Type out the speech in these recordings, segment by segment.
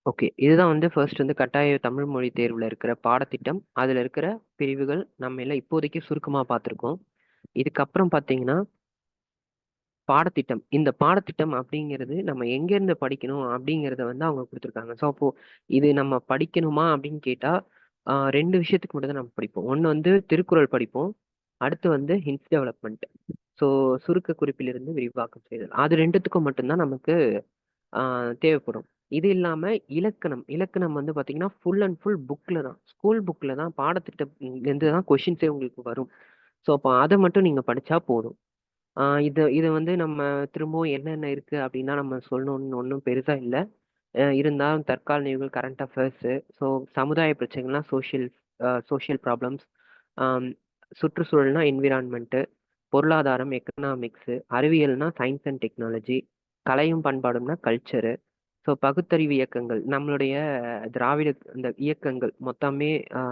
Okay. இதுதான் வந்து first வந்து கட்டாய தமிழ் மொழி தேர்வுல இருக்கிற பாடத்திட்டம். அதுல இருக்கிற பிரிவுகள் நம்ம எல்லாம் இப்போதைக்கு சுருக்கமா பார்த்திருக்கோம். இதுக்கப்புறம் பார்த்தீங்கன்னா, பாடத்திட்டம். இந்த பாடத்திட்டம் அப்படிங்கிறது நம்ம எங்கேருந்து படிக்கணும் அப்படிங்கிறத வந்து அவங்க குடுத்துருக்காங்க. ஸோ, அப்போ இது நம்ம படிக்கணுமா அப்படின்னு கேட்டா, 2 விஷயத்துக்கு மட்டும் தான் நம்ம படிப்போம். ஒண்ணு வந்து திருக்குறள் படிப்போம். அடுத்து வந்து ஹின்ஸ் டெவலப்மென்ட். ஸோ, சுருக்க குறிப்பிலிருந்து விரிவாக்கம் செய்தல். அது 2த்துக்கும் மட்டும் தான் நமக்கு ஆ தேவைப்படும். இது இல்லாம இலக்கணம். இலக்கணம் வந்து பார்த்தீங்கன்னா, ஃபுல் அண்ட் ஃபுல் புக்ல தான். ஸ்கூல் புக்ல தான் பாடத்திட்டம்லேருந்து தான் கொஸ்டின்ஸே உங்களுக்கு வரும். ஸோ, அப்ப அத மட்டும் நீங்க படிச்சா போதும். இத இத வந்து நம்ம திரும்பவும் என்னென்ன இருக்கு அப்டின்னா, நம்ம சொல்லணும்னு ஒண்ணும் பெருசா இல்ல. இருந்தாலும் தற்கால நிகழ்வுகள், கரண்ட் அஃபேர்ஸு, ஸோ சமுதாய பிரச்சனைகள்னா சோஷியல் ப்ராப்ளம்ஸ், ஆம் சுற்றுச்சூழல்னா என்விரான்மென்ட்டு, பொருளாதாரம் எக்கனாமிக்ஸு, அறிவியல்னா சயன்ஸ் அண்ட் டெக்னாலஜி, கலையும் பண்பாடும்னா கல்ச்சரு, ஸோ பகுத்தறிவு இயக்கங்கள், நம்மளுடைய திராவிட இந்த இயக்கங்கள் மொத்தமே அ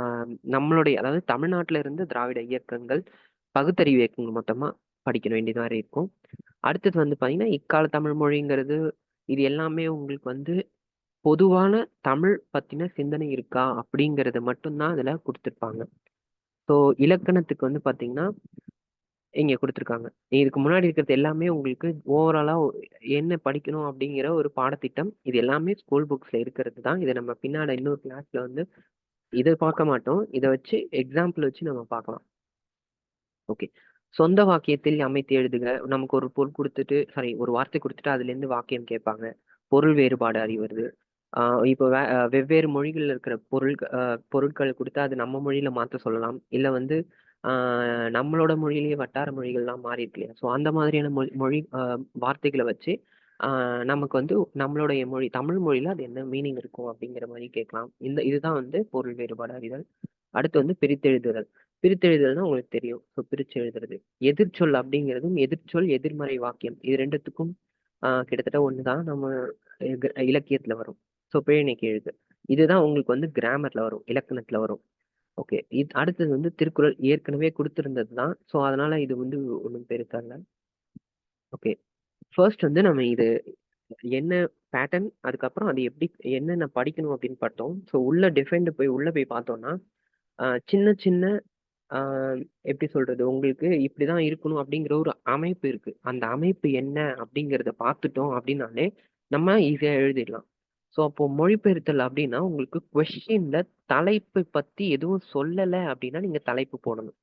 நம்மளுடைய அதாவது தமிழ்நாட்டுல இருந்து திராவிட இயக்கங்கள், பகுத்தறிவு இயக்கங்கள் மொத்தமா படிக்க வேண்டியது மாரி இருக்கும். அடுத்தது வந்து பார்த்தீங்கன்னா, இக்கால தமிழ் மொழிங்கிறது, இது எல்லாமே உங்களுக்கு வந்து பொதுவான தமிழ் பத்தின சிந்தனை இருக்கா? அப்படிங்கிறத மட்டும் தான் அதுல குடுத்திருப்பாங்க. ஸோ இலக்கணத்துக்கு வந்து பார்த்தீங்கன்னா, இங்க குடுத்துருக்காங்க. இதுக்கு முன்னாடி இருக்கிறது எல்லாமே உங்களுக்கு ஓவராலா என்ன படிக்கணும் அப்படிங்கிற ஒரு பாடத்திட்டம். இது எல்லாமே ஸ்கூல் புக்ஸ்ல இருக்கிறது தான். இத நம்ம பின்னால இன்னொரு கிளாஸ்ல வந்து இத பார்க்க மாட்டோம். இத வச்சு எக்ஸாம்பிள் வச்சு நம்ம பார்க்கலாம். ஓகே. சொந்த வாக்கியத்தில் அமைத்து எழுதுக. நமக்கு ஒரு பொருள் குடுத்துட்டு ஒரு வார்த்தை குடுத்துட்டு அதுலேருந்து வாக்கியம் கேட்பாங்க. பொருள் வேறுபாடு அறிவது. ஆ இப்போ வெவ்வேறு மொழிகள்ல இருக்கிற பொருட்கள் குடுத்தா அது நம்ம மொழியில மாத்த சொல்லலாம். இல்ல வந்து ஆ நம்மளோட மொழியிலேயே வட்டார மொழிகள்லாம் மாறி இருக்கு இல்லையா? ஸோ அந்த மாதிரியான மொழி மொழி வார்த்தைகள வச்சு ஆ நமக்கு வந்து நம்மளுடைய மொழி தமிழ் மொழியில அது என்ன மீனிங் இருக்கும் அப்படிங்கிற மாரி கேட்கலாம். இதுதான் வந்து பொருள் வேறுபாடு அறிதல். அடுத்து வந்து பிரித்தெழுதுதல். பிரித்தெழுதுதல்னா உங்களுக்கு தெரியும். ஸோ பிரிச்சு எழுதுறது. எதிர்ச்சொல் அப்படிங்கிறதும் எதிர்ச்சொல், எதிர்மறை வாக்கியம். இது 2த்துக்கும் கிட்டத்தட்ட ஒண்ணு தான். நம்ம இலக்கியத்துல வரும். ஸோ பிழைநீக்கி எழுது. இதுதான் உங்களுக்கு வந்து கிராமர்ல வரும். இலக்கணத்துல வரும். ஓகே. அடுத்தது வந்து திருக்குறள் ஏற்கனவே குடுத்திருந்தது தான். ஸோ அதனால இது வந்து ஒண்ணும் பெருசா இல்ல. ஓகே. ஃபர்ஸ்ட் வந்து நம்ம இது என்ன பேட்டர்ன், அதுக்கப்புறம் அது எப்படி என்னென்ன படிக்கணும் அப்படின்னு பார்த்தோம். ஸோ உள்ள போய் பார்த்தோம்னா, சின்ன சின்ன ஆ எப்படி சொல்றது? உங்களுக்கு இப்படிதான் இருக்கணும் அப்படிங்கிற ஒரு அமைப்பு இருக்கு. அந்த அமைப்பு என்ன அப்படிங்கிறத பார்த்துட்டோம் அப்படின்னாலே, நம்ம ஈஸியா எழுதிடலாம். ஸோ அப்போ மொழிபெயர்த்தல் அப்படின்னா, உங்களுக்கு கொஸ்டின்ல தலைப்பு பத்தி எதுவும் சொல்லல அப்படின்னா, நீங்க தலைப்பு போடணும்.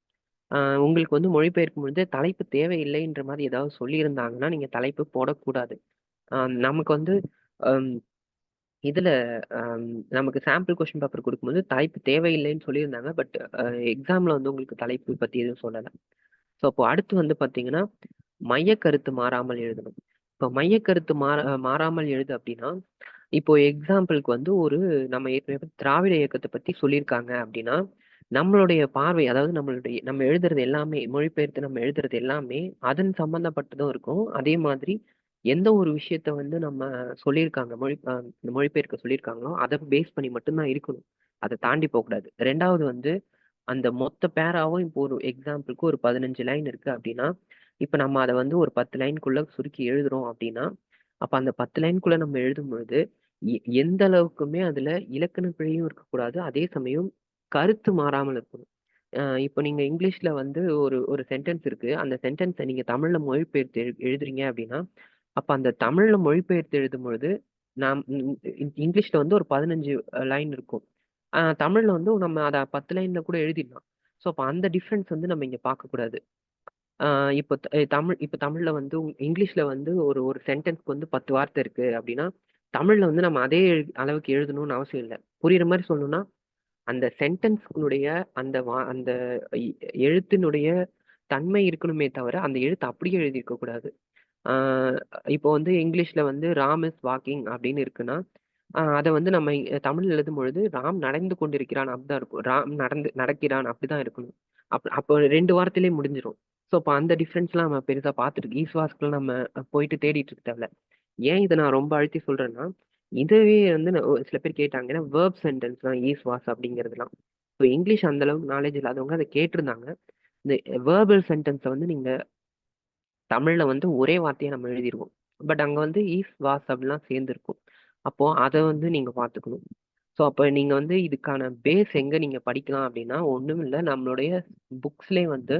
ஆ உங்களுக்கு வந்து மொழிபெயர்க்கும் பொழுது தலைப்பு தேவையில்லைன்ற மாரி ஏதாவது சொல்லியிருந்தாங்கன்னா, நீங்க தலைப்பு போடக்கூடாது. ஆ நமக்கு வந்து அம் இதுல அம் நமக்கு சாம்பிள் கொஸ்டின் பேப்பர் குடுக்கும்போது தலைப்பு தேவையில்லைன்னு சொல்லியிருந்தாங்க. பட் எக்ஸாம்ல வந்து உங்களுக்கு தலைப்பு பத்தி எதுவும் சொல்லல. ஸோ அப்போ அடுத்து வந்து பார்த்தீங்கன்னா, மையக்கருத்து மாறாமல் எழுதணும். இப்போ மையக்கருத்து மாறாமல் எழுது அப்படின்னா, இப்போ எக்ஸாம்பிள்க்கு வந்து நம்ம ஏற்கனவே திராவிட இயக்கத்த பத்தி சொல்லியிருக்காங்க அப்படின்னா, நம்மளுடைய பார்வை அதாவது நம்ம எழுதுறது எல்லாமே மொழிபெயர்த்து நம்ம எழுதுறது எல்லாமே அதன் சம்மந்தப்பட்டதும் இருக்கும். அதே மாதிரி எந்த ஒரு விஷயத்த வந்து நம்ம சொல்லியிருக்காங்க இந்த மொழிபெயர்க்க சொல்லியிருக்காங்களோ, அத பேஸ் பண்ணி மட்டும் தான் இருக்கணும். அத தாண்டி போக்கூடாது. 2வது வந்து அந்த மொத்த பேராவும் இப்போ ஒரு எக்ஸாம்பிள்க்கு ஒரு 15 லைன் இருக்கு அப்படின்னா, இப்ப நம்ம அத வந்து ஒரு 10 லைன்க்குள்ள சுருக்கி எழுதுறோம் அப்படின்னா, அப்ப அந்த 10 லைன்க்குள்ள நம்ம எழுதும்பொழுது, எந்த அளவுக்குமே அதுல இலக்கண பிழையும் இருக்கக்கூடாது. அதே சமயம் கருத்து மாறாமல் இருக்கணும். இப்ப நீங்க இங்கிலீஷ்ல வந்து ஒரு ஒரு சென்டென்ஸ் இருக்கு. அந்த சென்டென்ஸ நீங்க தமிழ்ல மொழிபெயர்த்து எழுதுறீங்க அப்படின்னா, அப்ப அந்த தமிழ்ல மொழிபெயர்த்து எழுதும்பொழுது, நாம் இங்கிலீஷ்ல வந்து ஒரு 15 லைன் இருக்கும். தமிழ்ல வந்து நம்ம அத 10 லைன்ல கூட எழுதிடலாம். ஸோ, அப்ப அந்த டிஃபரன்ஸ் வந்து நம்ம இங்க பார்க்கக்கூடாது. ஆ இப்ப தமிழ்ல வந்து இங்கிலீஷ்ல வந்து ஒரு ஒரு சென்டென்ஸ்க்கு வந்து 10 வார்த்தை இருக்கு அப்படின்னா, தமிழ்ல வந்து நம்ம அதே அளவுக்கு எழுதணும்னு அவசியம் இல்ல. புரியிற மாரி சொல்லணும்னா, அந்த சென்டென்ஸ்னுடைய அந்த எ எழுத்தினுடைய தன்மை இருக்கணுமே தவிர, அந்த எழுத்த அப்படியே எழுதியிருக்க கூடாது. ஆ இப்போ வந்து இங்கிலீஷ்ல வந்து ராம் இஸ் வாக்கிங் அப்படின்னு இருக்குன்னா, அத வந்து நம்ம தமிழ்ல எழுதும்பொழுது ராம் நடந்து கொண்டிருக்கிறான் அப்படிதான் இருக்கும். ராம் நடக்கிறான் அப்படிதான் இருக்கணும். அப்போ 2 வார்த்தையிலேயே முடிஞ்சிரும். ஸோ, அப்ப அந்த டிஃபரன்ஸ்லாம் நம்ம பெருசா பார்த்துட்டு ஈஸ்வாஸ்க்குலாம் நம்ம போயிட்டு தேடிட்டு இருக்க தேவையில்ல. ஏன் இத நான் ரொம்ப அழுத்தி சொல்றேன்னா, இதுவே வந்து சில பேர் கேட்டாங்க. ஏன்னா வெர்ப் சென்டென்ஸ் தான் ஈஸ்வாஸ் அப்படிங்கிறதுலாம். இப்போ இங்கிலீஷ் அந்த அளவுக்கு நாலேட்ஜ் இல்லாதவங்க அத கேட்டிருந்தாங்க. இந்த வெர்பல் சென்டென்ஸ வந்து நீங்க தமிழ்ல வந்து ஒரே வார்த்தையா நம்ம எழுதிருவோம். பட் அங்க வந்து ஈஸ், வாஸ் அப்படிலாம் சேர்ந்திருக்கும். அப்போ அதை வந்து நீங்க பார்த்துக்கணும். ஸோ அப்போ நீங்க வந்து இதுக்கான பேஸ் எங்க நீங்க படிக்கலாம் அப்படின்னா, ஒண்ணும் இல்லை, நம்மளுடைய புக்ஸ்லேயே வந்து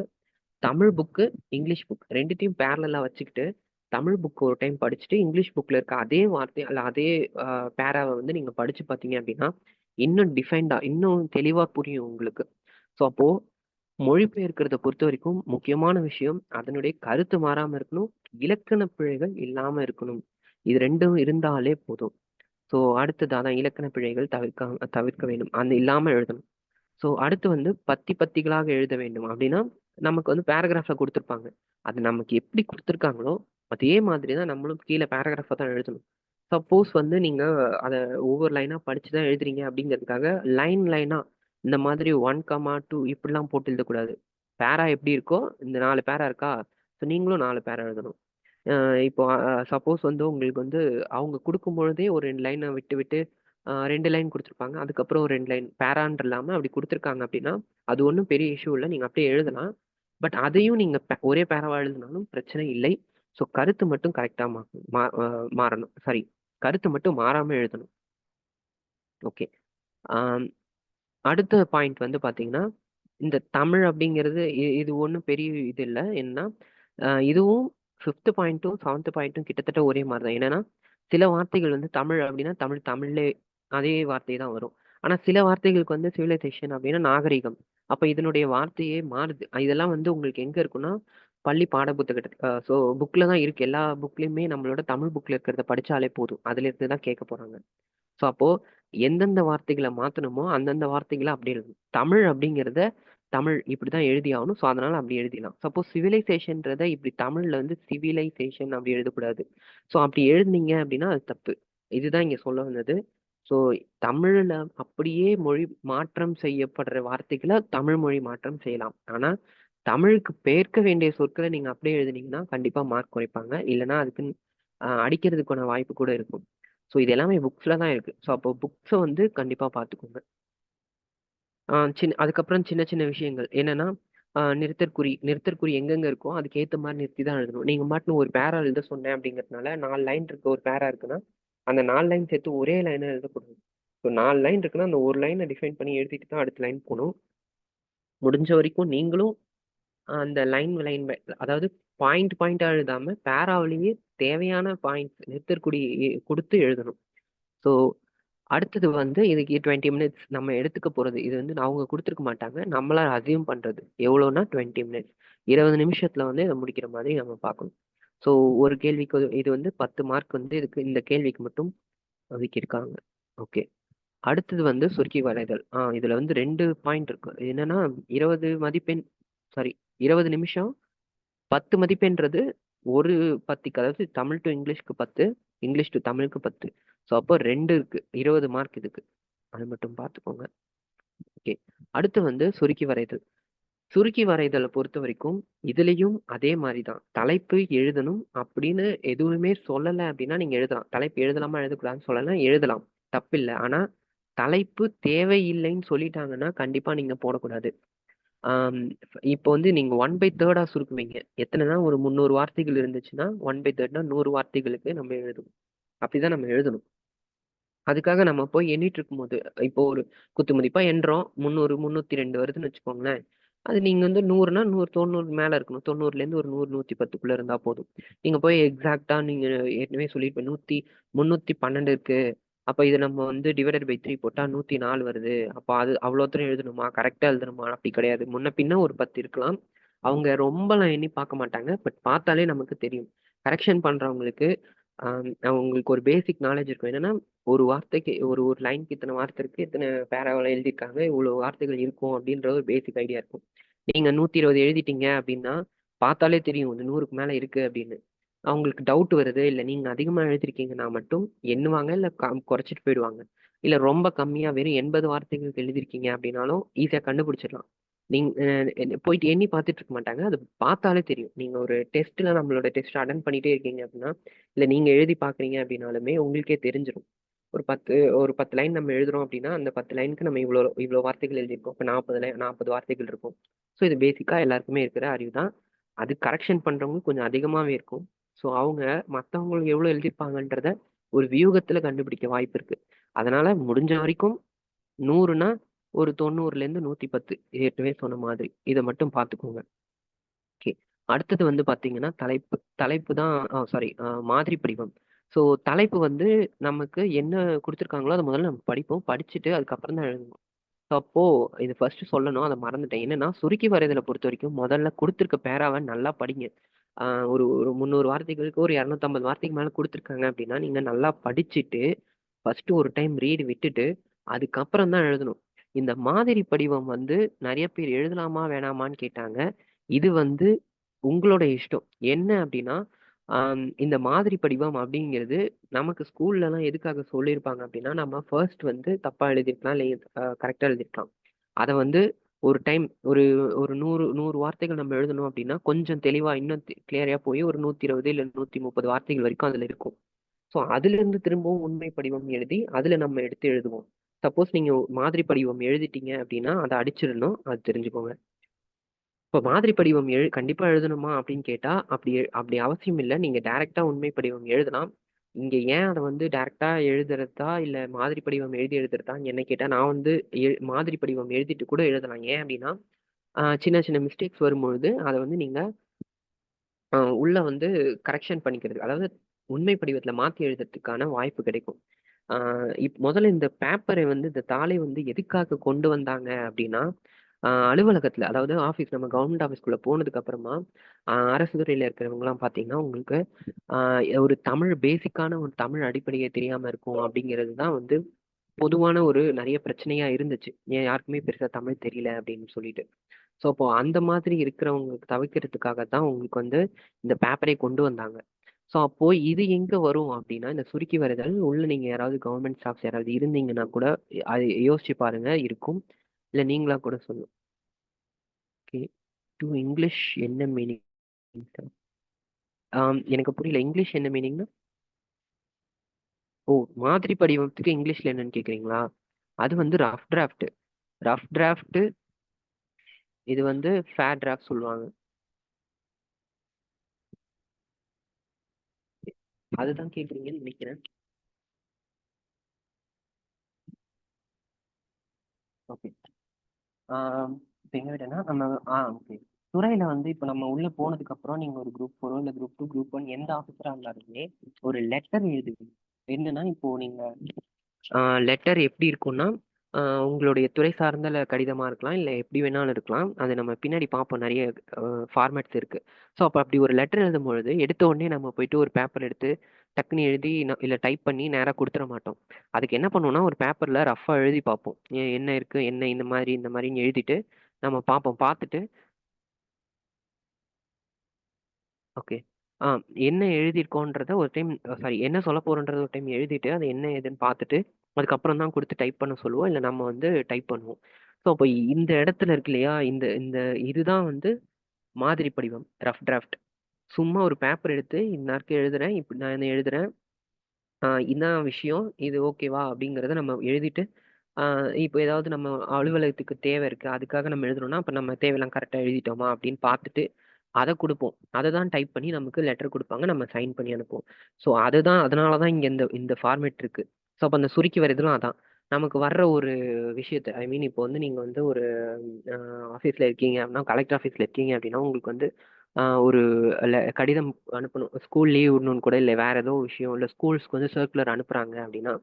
தமிழ் புக்கு, இங்கிலீஷ் புக் 2த்தையும் பேரலலா வச்சுக்கிட்டு, தமிழ் புக் ஒரு டைம் படிச்சுட்டு, இங்கிலீஷ் புக்ல இருக்க அதே வார்த்தை அல்ல அதே பேராவ வந்து நீங்க படிச்சு பார்த்தீங்க அப்படின்னா, இன்னும் டிஃபைன்டா இன்னும் தெளிவா புரியும் உங்களுக்கு. ஸோ அப்போ மொழிபெயர்க்கிறத பொறுத்தவரைக்கும் முக்கியமான விஷயம், அதனுடைய கருத்து மாறாம இருக்கணும். இலக்கண பிழைகள் இல்லாம இருக்கணும். இது 2ம் இருந்தாலே போதும். ஸோ அடுத்தது அதான் இலக்கண பிழைகள் தவிர்க்க வேண்டும். அந்த இல்லாம எழுதணும். ஸோ அடுத்து வந்து பத்திகளாக எழுத வேண்டும் அப்படின்னா, நமக்கு வந்து பேராகிராஃப்ல குடுத்துருப்பாங்க. அது நமக்கு எப்படி குடுத்துருக்காங்களோ, அதே மாதிரி தான் நம்மளும் கீழ பேராகிராஃபா தான் எழுதணும். சப்போஸ் வந்து நீங்க அத ஒவ்வொரு லைனா படிச்சு தான் எழுதுறீங்க அப்படிங்கிறதுக்காக, லைனா இந்த மாதிரி 1, 2 இப்படிலாம் போட்டு எழுதக்கூடாது. பேரா எப்படி இருக்கோ, இந்த 4 பேரா இருக்கா? ஸோ நீங்களும் 4 பேரா எழுதணும். அ இப்போ சப்போஸ் வந்து உங்களுக்கு வந்து அவங்க குடுக்கும்பொழுதே ஒரு 2 லைன விட்டு, விட்டு 2 லைன் குடுத்துருப்பாங்க. அதுக்கப்புறம் ஒரு 2 லைன் பேரான்னு இல்லாம அப்படி குடுத்துருக்காங்க அப்படின்னா, அது ஒண்ணும் பெரிய இஷ்யூ இல்ல. நீங்க அப்படியே எழுதலாம். பட் அதையும் நீங்க ஒரே பேராவா எழுதினாலும் பிரச்சனை இல்லை. ஸோ கருத்து மட்டும் கரெக்ட்டா மா மா அ மாறணும். சாரி, கருத்து மட்டும் மாறாம எழுதணும். ஓகே. ஆம். அடுத்த பாயிண்ட் வந்து பார்த்தீங்கன்னா, இந்த தமிழ் அப்படிங்கிறது இது ஒண்ணும் பெரிய இது இல்ல. என்னன்னா, இதுவும் 5த் பாயிண்ட்டும், 7த் பாயிண்ட்டும் கிட்டத்தட்ட ஒரே மாரி தான். என்னன்னா, சில வார்த்தைகள் வந்து தமிழ் அப்படின்னா, தமிழ்லே அதே வார்த்தை தான் வரும். ஆனா சில வார்த்தைகளுக்கு வந்து சிவிலைசேஷன் அப்படின்னா நாகரீகம். அப்ப இதனுடைய வார்த்தையே மாறுது. இதெல்லாம் வந்து உங்களுக்கு எங்க இருக்குன்னா, பள்ளி பாட புத்தகத்துல ஸோ புக்ல தான் இருக்கு. எல்லா புக்லயுமே நம்மளோட தமிழ் புக்ல இருக்கிறத படிச்சாலே போதும். அதுல இருந்து தான் கேட்க போறாங்க. ஸோ அப்போ எந்தெந்த வார்த்தைகள மாத்தணுமோ, அந்தந்த வார்த்தைகள அப்படியே எழுதணும். தமிழ் அப்படிங்கிறத தமிழ் இப்படிதான் எழுதி ஆகணும். ஸோ அதனால அப்படி எழுதிடலாம். சப்போஸ் சிவிலைசேஷன்றத இப்படி தமிழ்ல வந்து சிவிலைசேஷன் அப்படி எழுதக்கூடாது. ஸோ அப்படி எழுதுனீங்க அப்படின்னா அது தப்பு. இதுதான் இங்க சொல்ல வந்தது. ஸோ தமிழ்ல அப்படியே மொழி மாற்றம் செய்யப்படுற வார்த்தைகள தமிழ் மொழி மாற்றம் செய்யலாம். ஆனா தமிழுக்கு பெயர்க்க வேண்டிய சொற்கள நீங்க அப்படியே எழுதுனீங்கன்னா, கண்டிப்பா மார்க் குறைப்பாங்க. இல்லன்னா அதுக்குன்னு அடிக்கிறதுக்கான வாய்ப்பு கூட இருக்கும். ஸோ இது எல்லாமே புக்ஸ்ல தான் இருக்கு. ஸோ அப்போ புக்ஸ வந்து கண்டிப்பா பார்த்துக்கோங்க. அதுக்கப்புறம் சின்ன சின்ன விஷயங்கள். என்னன்னா, நிறுத்தற்குறி எங்கெங்க இருக்கோ அதுக்கு ஏத்த மாரி நிறுத்தி தான் எழுதணும். நீங்க பாட்டுன்னு ஒரு பேரா எழுத சொன்னேன் அப்படிங்கிறதுனால 4 லைன் இருக்க ஒரு பேரா இருக்குன்னா, அந்த 4 லைன் சேர்த்து ஒரே லைனா எழுதக்கூடாது. ஸோ 4 லைன் இருக்குன்னா, அந்த ஒரு லைன டிஃபைன் பண்ணி எழுதிட்டு தான் அடுத்த லைன் போணும். முடிஞ்ச வரைக்கும் நீங்களும் அந்த அதாவது பாயிண்டா எழுதாம பேராவிலேயே தேவையான பாயிண்ட்ஸ் நிறுத்தற்குறி குடுத்து எழுதணும். ஸோ அடுத்தது வந்து இதுக்கு 20 மினிட்ஸ் நம்ம எடுத்துக்க போறது. இது வந்து அவங்க குடுத்துருக்க மாட்டாங்க. நம்மளா அஸ்யூம் பண்றது. எவ்வளோன்னா 20 மினிட்ஸ். 20 நிமிஷத்துல வந்து இத முடிக்கிற மாதிரி நம்ம பார்க்கணும். ஸோ ஒரு கேள்விக்கு இது வந்து 10 மார்க் வந்து இந்த கேள்விக்கு மட்டும் ஒதுக்கியிருக்காங்க. ஓகே. அடுத்தது வந்து சுருக்கி வரைதல். இதுல வந்து 2 பாயிண்ட் இருக்கு. என்னன்னா 20 மதிப்பெண் சாரி 20 நிமிஷம் 10 மதிப்பெண்றது ஒரு பத்திக்கு, அதாவது தமிழ் டூ இங்கிலீஷ்க்கு 10, இங்கிலீஷ் டூ தமிழுக்கு 10. ஸோ அப்போ 2 இருக்கு. 20 மார்க் இதுக்கு. அது மட்டும் பார்த்துக்கோங்க. ஓகே. அடுத்து வந்து சுருக்கி வரைதல். சுருக்கி வரைதல பொறுத்தவரைக்கும், இதுலயும் அதே மாரி தான். தலைப்பு எழுதணும் அப்படின்னு எதுவுமே சொல்லல அப்படின்னா, நீங்க எழுதலாம். தலைப்பு எழுதலாமா, எழுதக்கூடாதுன்னு சொல்லல. எழுதலாம். தப்பில்ல. ஆனா, தலைப்பு தேவையில்லைன்னு சொல்லிட்டாங்கன்னா, கண்டிப்பா நீங்க போடக்கூடாது. ஆம், இப்போ வந்து நீங்க 1/3 சுருக்குவீங்க. எத்தனைன்னா ஒரு 300 வார்த்தைகள் இருந்துச்சுன்னா, 1/3னா 100 வார்த்தைகளுக்கு நம்ம எழுதணும். அப்படிதான் நம்ம எழுதணும். அதுக்காக நம்ம போய் எண்ணிட்டு இருக்கும்போது, இப்போ ஒரு குத்துமதிப்பா எண்றோம். 300, 302 வருதுன்னு வச்சுக்கோங்களேன். அது நீங்க வந்து 100னா 100, 90 மேல இருக்கணும். 90லேருந்து ஒரு 100, 110க்குள்ள இருந்தா போதும். நீங்க போய் எக்ஸாக்ட்டா நீங்க ஏற்கனவே சொல்லியிருப்பேன். 312 இருக்கு. அப்ப இத நம்ம வந்து டிவைடட் பை 3 போட்டா 104 வருது. அப்ப அது அவ்வளோ தூரம் எழுதணுமா? கரெக்ட்டா எழுதணுமா? அப்படி கிடையாது. முன்ன பின்ன ஒரு 10 இருக்கலாம். அவங்க ரொம்பலாம் எண்ணி பார்க்க மாட்டாங்க. பட் பார்த்தாலே நமக்கு தெரியும். கரெக்ஷன் பண்றவங்களுக்கு அவங்களுக்கு ஒரு பேசிக் நாலேட்ஜ் இருக்கும். என்னன்னா, ஒரு வார்த்தைக்கு ஒரு ஒரு லைன்க்கு இத்தன வார்த்தை இருக்கு. இத்தன பேராவுல எழுதியிருக்காங்க. இவ்வளோ வார்த்தைகள் இருக்கும் அப்படின்ற ஒரு பேசிக் ஐடியா இருக்கும். நீங்க 120 எழுதிட்டீங்க அப்படின்னா, பார்த்தாலே தெரியும். இது 100க்கு மேல இருக்கு அப்படின்னு. அவங்களுக்கு டவுட் வருது. இல்ல நீங்க அதிகமா எழுதியிருக்கீங்கன்னா மட்டும் எண்ணுவாங்க. இல்ல குறைச்சிட்டு போயிடுவாங்க. இல்ல ரொம்ப கம்மியா வெறும் 80 வார்த்தைகளுக்கு எழுதியிருக்கீங்க அப்படின்னாலும் ஈஸியா கண்டுபிடிச்சிடலாம். நீங்க போயிட்டு எண்ணி பார்த்துட்டு இருக்க மாட்டாங்க. அது பார்த்தாலே தெரியும். நீங்க ஒரு டெஸ்ட்ல நம்மளோட டெஸ்ட் அட்டெண்ட் பண்ணிட்டே இருக்கீங்க அப்படின்னா, இல்ல நீங்க எழுதி பார்க்குறீங்க அப்படின்னாலுமே உங்களுக்கே தெரிஞ்சிரும். ஒரு 10 லைன் நம்ம எழுதுறோம் அப்படின்னா, அந்த 10 லைனுக்கு நம்ம இவ்வளோ இவ்வளோ வார்த்தைகள் எழுதியிருக்கோம். இப்ப 40 வார்த்தைகள் இருக்கும். ஸோ இது பேசிக்கா எல்லாருக்குமே இருக்கிற அறிவு தான். அது கரெக்ஷன் பண்றவங்க கொஞ்சம் அதிகமாவே இருக்கும். ஸோ அவங்க மத்தவங்களுக்கு எவ்வளோ எழுதியிருப்பாங்கன்றத ஒரு வியூகத்துல கண்டுபிடிக்க வாய்ப்பு இருக்கு. அதனால முடிஞ்ச வரைக்கும் 100னா ஒரு 90லேருந்து 110 ஏற்கனவே சொன்ன மாதிரி. இத மட்டும் பார்த்துக்கோங்க. ஓகே. அடுத்தது வந்து பார்த்தீங்கன்னா, தலைப்பு. தலைப்பு தான் சாரி மாதிரி படிவம். ஸோ தலைப்பு வந்து நமக்கு என்ன குடுத்துருக்காங்களோ, அத முதல்ல நம்ம படிப்போம். படிச்சுட்டு அதுக்கப்புறம் தான் எழுதணும். ஸோ அப்போ இது ஃபர்ஸ்ட் சொல்லணும். அத மறந்துட்டேன். என்னன்னா, சுருக்கி வரைதல பொறுத்தவரைக்கும் முதல்ல குடுத்துருக்க பேராவ நல்லா படிங்க. ஆ ஒரு ஒரு 300 வார்த்தைகளுக்கு ஒரு 250 வார்த்தைக்கு மேல குடுத்துருக்காங்க அப்படின்னா, நீங்க நல்லா படிச்சுட்டு, ஃபர்ஸ்ட் ஒரு டைம் ரீட் விட்டுட்டு, அதுக்கப்புறம் தான் எழுதணும். இந்த மாதிரி படிவம் வந்து நெறைய பேர் எழுதலாமா, வேணாமான்னு கேட்டாங்க. இது வந்து உங்களோட இஷ்டம். என்ன அப்டின்னா, இந்த மாதிரி படிவம் அப்படிங்கிறது நமக்கு ஸ்கூல்லலாம் எதுக்காக சொல்லியிருப்பாங்க அப்டின்னா, நம்ம ஃபர்ஸ்ட் வந்து தப்பா எழுதியிருக்கலாம், இல்ல கரெக்ட்டா எழுதியிருக்கலாம். அத வந்து ஒரு டைம் ஒரு ஒரு 100 வார்த்தைகள் நம்ம எழுதணும் அப்டின்னா, கொஞ்சம் தெளிவா இன்னும் கிளியரா போய் ஒரு 120 இல்ல 130 வார்த்தைகள் வரைக்கும் அதுல இருக்கும். ஸோ அதிலிருந்து திரும்பவும் உண்மை படிவம் எழுதி, அதுல நம்ம எடுத்து எழுதுவோம். சப்போஸ் நீங்க மாதிரி படிவம் எழுதிட்டீங்க அப்டின்னா, அத அடிச்சிடணும். அது தெரிஞ்சுக்கோங்க. இப்ப மாதிரி படிவம் கண்டிப்பா எழுதணுமா அப்படின்னு கேட்டா, அப்படி அவசியம் இல்ல. நீங்க டைரக்ட்டா உண்மை படிவம் எழுதலாம். இங்க ஏன் அத வந்து டைரக்ட்டா எழுதுறதா, இல்ல மாதிரி படிவம் எழுதி எழுதுறதான்னு என்ன கேட்டா, நான் வந்து மாதிரி படிவம் எழுதிட்டு கூட எழுதலாம். ஏன் அப்படின்னா, சின்ன சின்ன மிஸ்டேக்ஸ் வரும்பொழுது, அத வந்து நீங்க உள்ள வந்து கரெக்ஷன் பண்ணிக்கிறது. அதாவது உண்மை படிவத்துல மாத்தி எழுதுறதுக்கான வாய்ப்பு கிடைக்கும். ஆ முதல்ல இந்த பேப்பரை வந்து இந்த தாளை வந்து எதுக்காக கொண்டு வந்தாங்க அப்படின்னா, அலுவலகத்துல அதாவது ஆஃபீஸ் நம்ம கவர்மெண்ட் ஆஃபீஸ்க்குள்ள போனதுக்கு அப்புறமா, அரசு துறையில இருக்கிறவங்கலாம் பார்த்தீங்கன்னா, உங்களுக்கு ஆ ஒரு தமிழ் பேசிக்கான ஒரு தமிழ் அடிப்படையே தெரியாம இருக்கும் அப்படிங்கிறது தான் வந்து பொதுவான ஒரு நெறைய பிரச்சனையா இருந்துச்சு. ஏன் யாருக்குமே பெருசா தமிழ் தெரியல அப்படின்னு சொல்லிட்டு. ஸோ, அப்போ அந்த மாதிரி இருக்கிறவங்களுக்கு தவிர்க்கிறதுக்காக தான் உங்களுக்கு வந்து இந்த பேப்பரே கொண்டு வந்தாங்க. ஸோ, அப்போ இது எங்க வரும் அப்டின்னா, இந்த சுருக்கி வரைதல் உள்ள நீங்க யாராவது கவர்ன்மெண்ட் ஸ்டாஃப்ஸ் யாராவது இருந்தீங்கன்னா கூட, அது யோசிச்சு பாருங்க இருக்கும். இல்ல நீங்களா கூட சொல்லலாம். ஓகே. டூ இங்கிலீஷ் என்ன மீனிங்? எனக்கு புரியல. இங்கிலீஷ் என்ன மீனிங்னா? ஓ! மாதிரி படிவத்துக்கு இங்கிலீஷ்ல என்னன்னு கேட்கிறீங்களா? அது வந்து ரஃப் டிராஃப்ட். ரஃப் டிராஃப்ட் இது வந்து ஃபேர் டிராஃப்ட் சொல்லுவாங்க. அதுதான் கேட்கிறீங்கன்னு நெனைக்கிறேன். ஓகே. ஆ இப்ப எங்க விட்டேன்னா, நம்ம ஓகே. துறையில வந்து இப்ப நம்ம உள்ள போனதுக்கப்புறம் நீங்க ஒரு குரூப் 4 இல்ல குரூப் 2, குரூப் 1 எந்த ஆஃபீஸரா இருந்தாலுமே ஒரு லெட்டர் எழுதுவீங்க. என்னன்னா, இப்போ நீங்க லெட்டர் எப்படி இருக்கும்னா, அ உங்களுடைய துறை சார்ந்த கடிதமா இருக்கலாம். இல்ல எப்படி வேணாலும் இருக்கலாம். அது நம்ம பின்னாடி பார்ப்போம். நெறைய ஃபார்மேட்ஸ் இருக்கு. ஸோ, அப்ப அப்படி ஒரு லெட்டர் எழுதும்பொழுது, எடுத்த உடனே நம்ம போயிட்டு ஒரு பேப்பர் எடுத்து டக்குன்னு எழுதி இல்ல டைப் பண்ணி நேரா குடுத்துற மாட்டோம். அதுக்கு என்ன பண்ணுவோம்னா, ஒரு பேப்பர்ல ரஃப்பா எழுதி பார்ப்போம். என்ன இருக்கு? என்ன இந்த மாரின்னு எழுதிட்டு நம்ம பார்ப்போம். பார்த்துட்டு ஓகே. ஆ என்ன எழுதியிருக்கோன்றத ஒரு டைம் சாரி என்ன சொல்லப் போறோன்றத ஒரு டைம் எழுதிட்டு, அது என்ன ஏதுன்னு பார்த்துட்டு, அதுக்கப்புறம் தான் குடுத்து டைப் பண்ண சொல்லுவோம். இல்ல நம்ம வந்து டைப் பண்ணுவோம். ஸோ, அப்ப இந்த இடத்துல இருக்கு இல்லையா? இந்த இந்த இதுதான் வந்து மாதிரி படிவம். Rough draft. சும்மா ஒரு பேப்பர் எடுத்து இன்னாருக்கு எழுதுறேன். இப்படி நான் எழுதுறேன். இதான் விஷயம். இது ஓகேவா? அப்படிங்கிறத நம்ம எழுதிட்டு, ஆ இப்போ ஏதாவது நம்ம அலுவலகத்துக்கு தேவை இருக்கு. அதுக்காக நம்ம எழுதுறோம்னா, அப்ப நம்ம தேவையெல்லாம் கரெக்ட்டா எழுதிட்டோமா? அப்படின்னு பார்த்துட்டு, அத குடுப்போம். அத தான் டைப் பண்ணி நமக்கு லெட்டர் குடுப்பாங்க. நம்ம சைன் பண்ணி அனுப்புவோம். ஸோ அதனால தான் இங்க இந்த இந்த ஃபார்மேட் இருக்கு. ஸோ அப்ப அந்த சுருக்கி வரைதலும் அதான். நமக்கு வர்ற ஒரு விஷயத்த ஐ மீன் இப்போ வந்து நீங்க வந்து ஒரு அ ஆஃபீஸ்ல இருக்கீங்க அப்படின்னா, கலெக்டர் ஆஃபீஸ்ல இருக்கீங்க அப்படின்னா, உங்களுக்கு வந்து ஒரு கடிதம் அனுப்பணும். ஸ்கூல் லீவ் விடணும்னு கூட இல்ல. வேற ஏதோ விஷயம் இல்ல ஸ்கூல்ஸ்க்கு வந்து சர்க்குலர் அனுப்புறாங்க அப்படின்னா,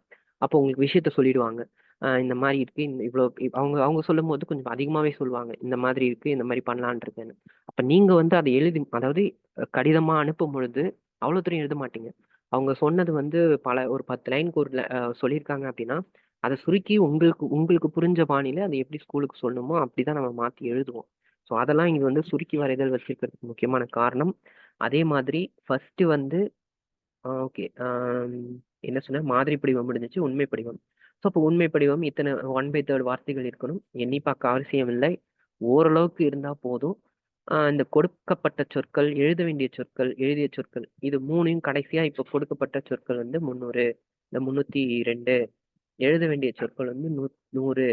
அப்போ உங்களுக்கு விஷயத்த சொல்லிடுவாங்க. இந்த மாரி இருக்கு. இவ்ளோ அவங்க அவங்க சொல்லும்போது கொஞ்சம் அதிகமாவே சொல்லுவாங்க. இந்த மாதிரி இருக்கு. இந்த மாரி பண்ணலான்னு இருக்கேன்னு. அப்ப நீங்க வந்து அத எழுதி அதாவது கடிதமா அனுப்பும் பொழுது அவ்வளோ தூரம் எழுத மாட்டீங்க. அவங்க சொன்னது வந்து ஒரு 10 லைனுக்கு ஒரு சொல்லியிருக்காங்க அப்படின்னா, அத சுருக்கி உங்களுக்கு உங்களுக்கு புரிஞ்ச பாணியில அத எப்படி ஸ்கூலுக்கு சொல்லணுமோ, அப்படிதான் நம்ம மாத்தி எழுதுவோம். ஸோ அதெல்லாம் இங்க வந்து சுருக்கி வரைதல் வச்சிருக்கிறதுக்கு முக்கியமான காரணம். அதே மாதிரி ஃபர்ஸ்ட்டு வந்து ஓகே. என்ன சொன்னேன்? மாதிரி படிவம் முடிஞ்சுச்சு. உண்மை படிவம். ஸோ, அப்போ உண்மை படிவம் இத்தன 1/3 வார்த்தைகள் இருக்கணும். எண்ணி பார்க்க அவசியம் இல்லை. ஓரளவுக்கு இருந்தா போதும். இந்த கொடுக்கப்பட்ட சொற்கள், எழுத வேண்டிய சொற்கள், எழுதிய சொற்கள் இது 3யும் கடைசியா இப்போ கொடுக்கப்பட்ட சொற்கள் வந்து 300 இல்ல 302 எழுத வேண்டிய சொற்கள் வந்து 100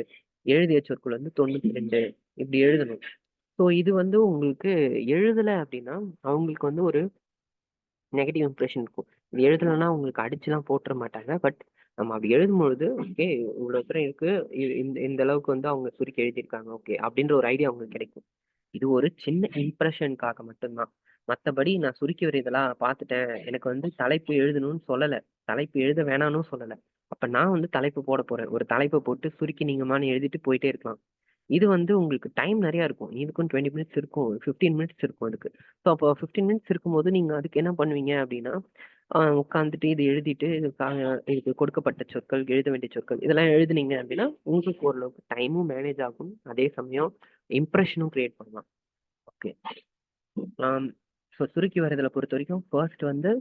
எழுதிய சொற்கள் வந்து 92 இப்படி எழுதணும். ஸோ, இது வந்து உங்களுக்கு எழுதல அப்படின்னா, அவங்களுக்கு வந்து ஒரு நெகட்டிவ் இம்ப்ரஷன் இருக்கும். இது எழுதலைன்னா உங்களுக்கு அடிச்சுலாம் போட்டுற மாட்டாங்க. பட் நம்ம அப்படி எழுதும்பொழுது ஓகே இவ்வளோ தூரம் இருக்கு, இந்த அளவுக்கு வந்து அவங்க சுருக்கி எழுதியிருக்காங்க ஓகே அப்படின்ற ஒரு ஐடியா உங்களுக்கு கிடைக்கும். இது ஒரு சின்ன இம்ப்ரெஷனுக்காக மட்டும்தான். மத்தபடி நான் சுருக்கி வரைதெல்லாம் பார்த்துட்டேன். எனக்கு வந்து தலைப்பு எழுதணும்னு சொல்லல. தலைப்பு எழுத வேணாம்னும் சொல்லல. அப்ப நான் வந்து தலைப்பு போடப் போறேன். ஒரு தலைப்ப போட்டு சுருக்கினீங்கம்மான்னு எழுதிட்டு போயிட்டே இருக்கலாம். இது வந்து உங்களுக்கு டைம் நெறைய இருக்கும். இதுக்கும் 20 மினிட்ஸ் இருக்கும். 15 மினிட்ஸ் இருக்கும் அதுக்கு. ஸோ அப்போ 15 மினிட்ஸ் இருக்கும்போது நீங்க அதுக்கு என்ன பண்ணுவீங்க அப்டின்னா, உட்காந்துட்டு இது எழுதிட்டு இதுக்கு கொடுக்கப்பட்ட சொற்கள், எழுத வேண்டிய சொற்கள் இதெல்லாம் எழுதுனீங்க அப்டின்னா, உங்களுக்கு ஓரளவுக்கு டைமும் மேனேஜ் ஆகும். அதே சமயம் இம்ப்ரஷனும் கிரியேட் பண்ணலாம். ஓகே. ஆம். ஸோ சுருக்கி வரைதல பொறுத்தவரைக்கும் ஃபர்ஸ்ட் வந்து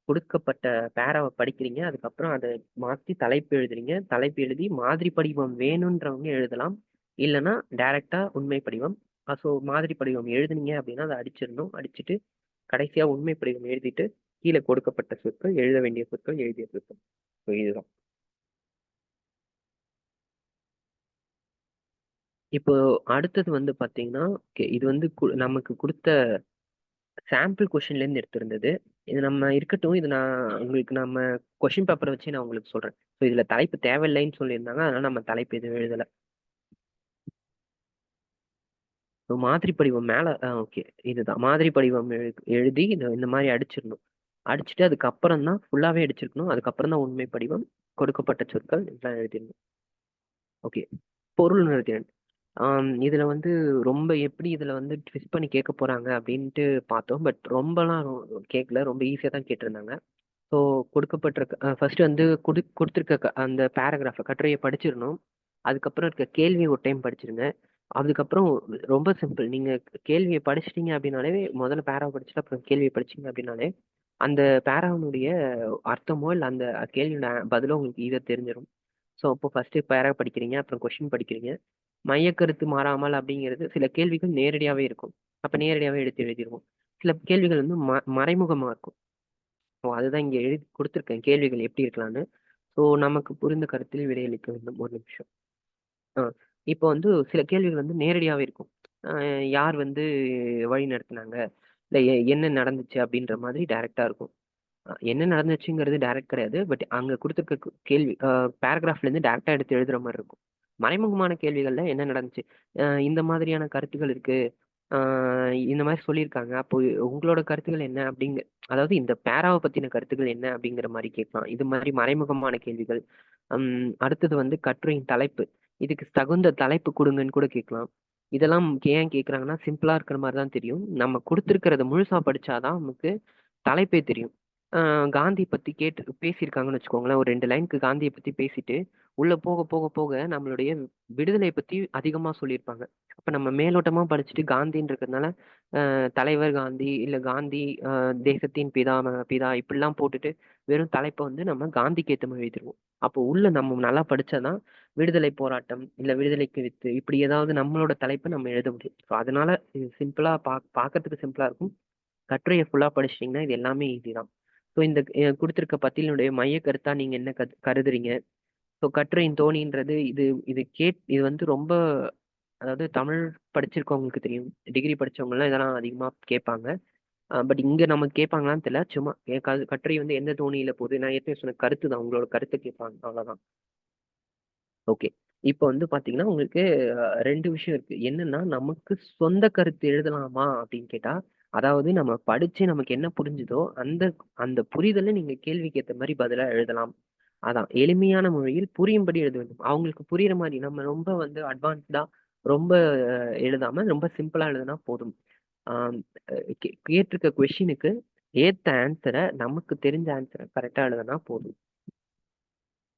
கொடுக்கப்பட்ட பேராவ படிக்கிறீங்க. அதுக்கப்புறம் அத மாத்தி தலைப்பு எழுதுறீங்க. தலைப்பு எழுதி மாதிரி படிவம் வேணுன்றவங்க எழுதலாம். இல்லன்னா டைரக்ட்டா உண்மை படிவம். ஸோ மாதிரி படிவம் எழுதுனீங்க அப்டின்னா, அத அடிச்சிரணும். அடிச்சுட்டு கடைசியா உண்மை படிவம் எழுதிட்டு, கீழ கொடுக்கப்பட்ட சொற்கள், எழுத வேண்டிய சொற்கள், எழுதிய சொற்கள். ஸோ இதுதான். இப்போ அடுத்தது வந்து பார்த்தீங்கன்னா, இது வந்து நமக்கு குடுத்த சாம்பிள் கொஸ்டின்லேருந்து எடுத்திருந்தது. இது நம்ம இருக்கட்டும். இது நான் உங்களுக்கு கொஸ்டின் பேப்பர வச்சு நான் உங்களுக்கு சொல்றேன். ஸோ இதுல தலைப்பு தேவையில்லைன்னு சொல்லியிருந்தாங்க. அதனால நம்ம தலைப்பு எதுவும் எழுதல. ஸோ மாதிரி படிவம் மேல ஓகே. இதுதான். மாதிரி படிவம் எழுதி இந்த மாரி அடிச்சிரணும். அடிச்சுட்டு அதுக்கப்புறம் தான் ஃபுல்லாவே அடிச்சிருக்கணும். அதுக்கப்புறம் தான் உண்மை படிவம், கொடுக்கப்பட்ட சொற்கள் இதெல்லாம் எழுதிரணும். ஓகே. பொருள் உணர்திறன். இதுல வந்து ரொம்ப எப்படி இதுல வந்து ட்விஸ்ட் பண்ணி கேட்கப் போறாங்க அப்படின்ட்டு பார்த்தோம். பட் ரொம்பலாம் கேட்கல. ரொம்ப ஈஸியா தான் கேட்டிருந்தாங்க. ஸோ கொடுக்கப்பட்டிருக்க ஃபர்ஸ்ட் வந்து குடுத்திருக்க அந்த பேராகிராஃப கட்டுரைய படிச்சிரணும். அதுக்கப்புறம் இருக்க கேள்விய ஒரு டைம் படிச்சிருங்க. அதுக்கப்புறம் ரொம்ப சிம்பிள். நீங்க கேள்விய படிச்சுட்டீங்க அப்படின்னாலே, முதல்ல பேராவ படிச்சுட்டு அப்புறம் கேள்விய படிச்சீங்க அப்படின்னாலே, அந்த பேராவினுடைய அர்த்தமோ, இல்ல அந்த கேள்வியோட பதிலோ உங்களுக்கு ஈஸியா தெரிஞ்சிரும். ஸோ அப்போ ஃபர்ஸ்ட்டு பேரா படிக்கிறீங்க. அப்புறம் கொஸ்டின் படிக்கிறீங்க. மையக்கருத்து மாறாமல் அப்படிங்கிறது சில கேள்விகள் நேரடியாவே இருக்கும். அப்ப நேரடியாவே எடுத்து எழுதிருவோம். சில கேள்விகள் வந்து மறைமுகமா இருக்கும். ஓ! அதுதான் இங்க எழுதி குடுத்துருக்கேன். கேள்விகள் எப்படி இருக்கலான்னு. ஸோ நமக்கு புரிந்த கருத்தில் விடையளிக்க வேண்டும். ஒரு நிமிஷம். ஆ இப்போ வந்து சில கேள்விகள் வந்து நேரடியாவே இருக்கும். அ யார் வந்து வழி நடத்துனாங்க? இல்ல என்ன நடந்துச்சு? அப்படின்ற மாதிரி டைரக்ட்டா இருக்கும். என்ன நடந்துச்சுங்கிறது டைரக்ட் கிடையாது. பட் அங்க குடுத்துருக்க கேள்வி பேராகிராஃப்லேருந்து டைரக்ட்டா எடுத்து எழுதுற மாரி இருக்கும். மறைமுகமான கேள்விகள்ல என்ன நடந்துச்சு? இந்த மாதிரியான கருத்துக்கள் இருக்கு. ஆ இந்த மாரி சொல்லியிருக்காங்க. அப்போ உங்களோட கருத்துக்கள் என்ன? அதாவது இந்த பேராவ பத்தின கருத்துக்கள் என்ன? அப்படிங்கிற மாரி கேட்கலாம். இது மாரி மறைமுகமான கேள்விகள். அடுத்தது வந்து கட்டுரையின் தலைப்பு. இதுக்கு தகுந்த தலைப்பு குடுங்கன்னு கூட கேட்கலாம். இதெல்லாம் ஏன் கேட்கறாங்கன்னா, சிம்பிளா இருக்கிற மாரி தான் தெரியும். நம்ம குடுத்திருக்கிறத முழுசா படிச்சா தான் நமக்கு தலைப்பே தெரியும். அ காந்தி பத்தி பேசியிருக்காங்கன்னு வச்சுக்கோங்களேன். ஒரு 2 லைனுக்கு காந்திய பத்தி பேசிட்டு, உள்ள போக போக போக நம்மளுடைய விடுதலை பத்தி அதிகமா சொல்லியிருப்பாங்க. அப்ப நம்ம மேலோட்டமா படிச்சுட்டு காந்தின்னு இருக்கிறதுனால, தலைவர் காந்தி, இல்ல காந்தி தேசத்தின் பிதா இப்படிலாம் போட்டுட்டு, வெறும் தலைப்ப வந்து நம்ம காந்திக்கு ஏத்த மாரி எழுதிருவோம். அப்போ உள்ள நம்ம நல்லா படிச்சா தான், விடுதலை போராட்டம், இல்ல விடுதலைக்கு வித்து இப்படி ஏதாவது நம்மளோட தலைப்ப நம்ம எழுத முடியும். ஸோ அதனால இது சிம்பிளா பார்க்கறதுக்கு சிம்பிளா இருக்கும். கட்டுரைய ஃபுல்லா படிச்சிட்டீங்கன்னா, இது எல்லாமே ஈஸி தான். ஸோ இந்த குடுத்திருக்க பத்தியினுடைய மைய கருத்தா நீங்க என்ன கருதுறீங்க? ஸோ கட்டுரையின் தோணின்றது இது வந்து ரொம்ப அதாவது தமிழ் படிச்சிருக்கவங்களுக்கு தெரியும். டிகிரி படிச்சவங்கலாம் இதெல்லாம் அதிகமா கேட்பாங்க. பட் இங்க நமக்கு கேட்பாங்களான்னு தெரியல. சும்மா கட்டுரை வந்து எந்த தோணியில போகுது? நான் ஏற்கனவே சொன்ன கருத்து தான். உங்களோட கருத்த கேட்பாங்க. அவ்வளோதான். ஓகே. இப்ப வந்து பார்த்தீங்கன்னா, உங்களுக்கு 2 விஷயம் இருக்கு. என்னன்னா, நமக்கு சொந்த கருத்து எழுதலாமா அப்படின்னு கேட்டா, அதாவது நம்ம படிச்சு நமக்கு என்ன புரிஞ்சுதோ, அந்த அந்த புரிதல நீங்க கேள்விக்கு ஏத்த மாரி பதிலா எழுதலாம். அதான் எளிமையான மொழியில் புரியும்படி எழுத வேண்டும். அவங்களுக்கு புரியிற மாரி நம்ம ரொம்ப வந்து அட்வான்ஸ்டா ரொம்ப எழுதாம ரொம்ப சிம்பிளா எழுதுனா போதும். ஆம் கேட்டிருக்க கொஸ்டினுக்கு ஏத்த ஆன்ஸர நமக்கு தெரிஞ்ச ஆன்ஸர கரெக்ட்டா எழுதுனா போதும்.